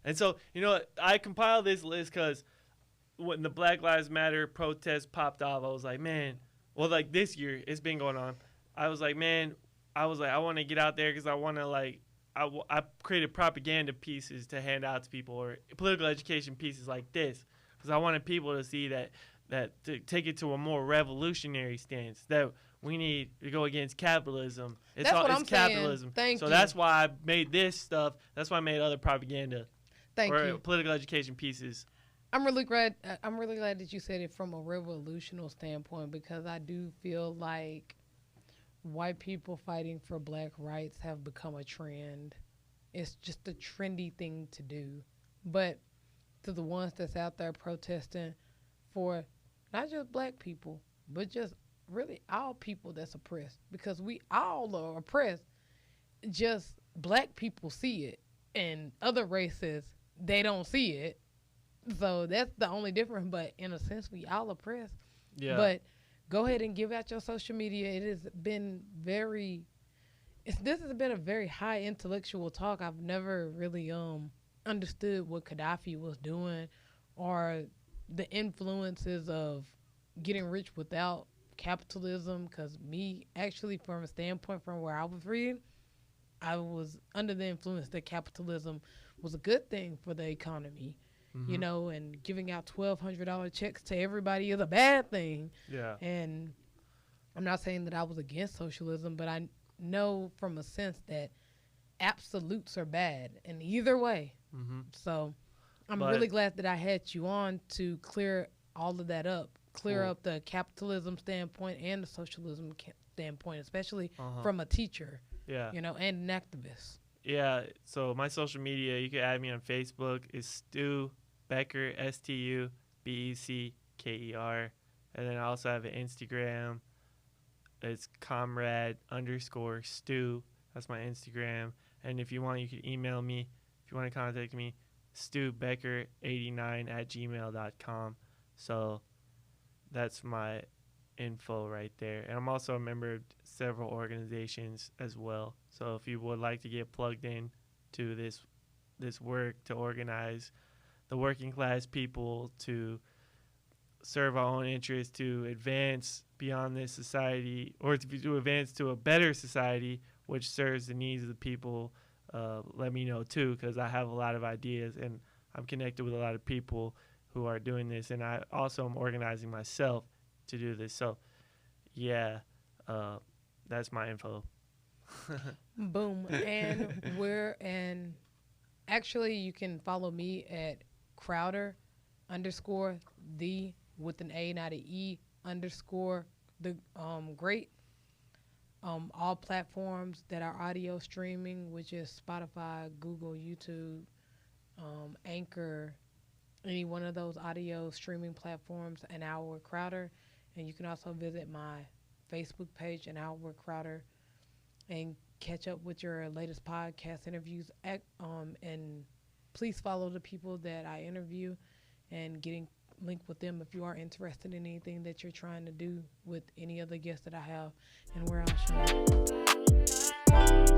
And so, I compiled this list because when the Black Lives Matter protests popped off, I was like, man, like this year, it's been going on. I was like, I want to get out there because I want to I created propaganda pieces to hand out to people, or political education pieces like this, because I wanted people to see that to take it to a more revolutionary stance, that we need to go against capitalism. It's capitalism. Thank you. That's why I made this stuff. That's why I made other propaganda political education pieces. I'm really glad that you said it from a revolutionary standpoint, because I do feel like white people fighting for black rights have become a trend. It's just a trendy thing to do. But to the ones that's out there protesting for not just black people, but just really all people that's oppressed, because we all are oppressed. Just black people see it, and other races, they don't see it. So that's the only difference. But in a sense, we all oppressed. Yeah. But go ahead and give out your social media. It has been this has been a very high intellectual talk. I've never really understood what Gaddafi was doing, or the influences of getting rich without capitalism. Because me, actually, from a standpoint from where I was reading, I was under the influence that capitalism was a good thing for the economy. And giving out $1,200 checks to everybody is a bad thing. Yeah. And I'm not saying that I was against socialism, but I know from a sense that absolutes are bad in either way. So I'm really glad that I had you on to clear all of that up, up the capitalism standpoint and the socialism standpoint, especially from a teacher, and an activist. Yeah, so my social media, you can add me on Facebook. It's Stu Becker, STUBECKER. And then I also have an Instagram. It's comrade_Stu. That's my Instagram. And if you want, you can email me. If you want to contact me, StuBecker89@gmail.com. So that's my info right there. And I'm also a member of several organizations as well. So if you would like to get plugged in to this work to organize the working class people, to serve our own interests, to advance beyond this society, or to advance to a better society which serves the needs of the people, let me know too, because I have a lot of ideas and I'm connected with a lot of people who are doing this, and I also am organizing myself to do this. So yeah, that's my info. Boom. And actually you can follow me at Crowder_the with an A, not an E, _ the great. All platforms that are audio streaming, which is Spotify, Google, YouTube, Anchor, any one of those audio streaming platforms, An Hour with Crowder. And you can also visit my Facebook page, An Hour with Crowder, and catch up with your latest podcast interviews. And please follow the people that I interview and getting linked with them if you are interested in anything that you're trying to do with any of the guests that I have and where I'll show up.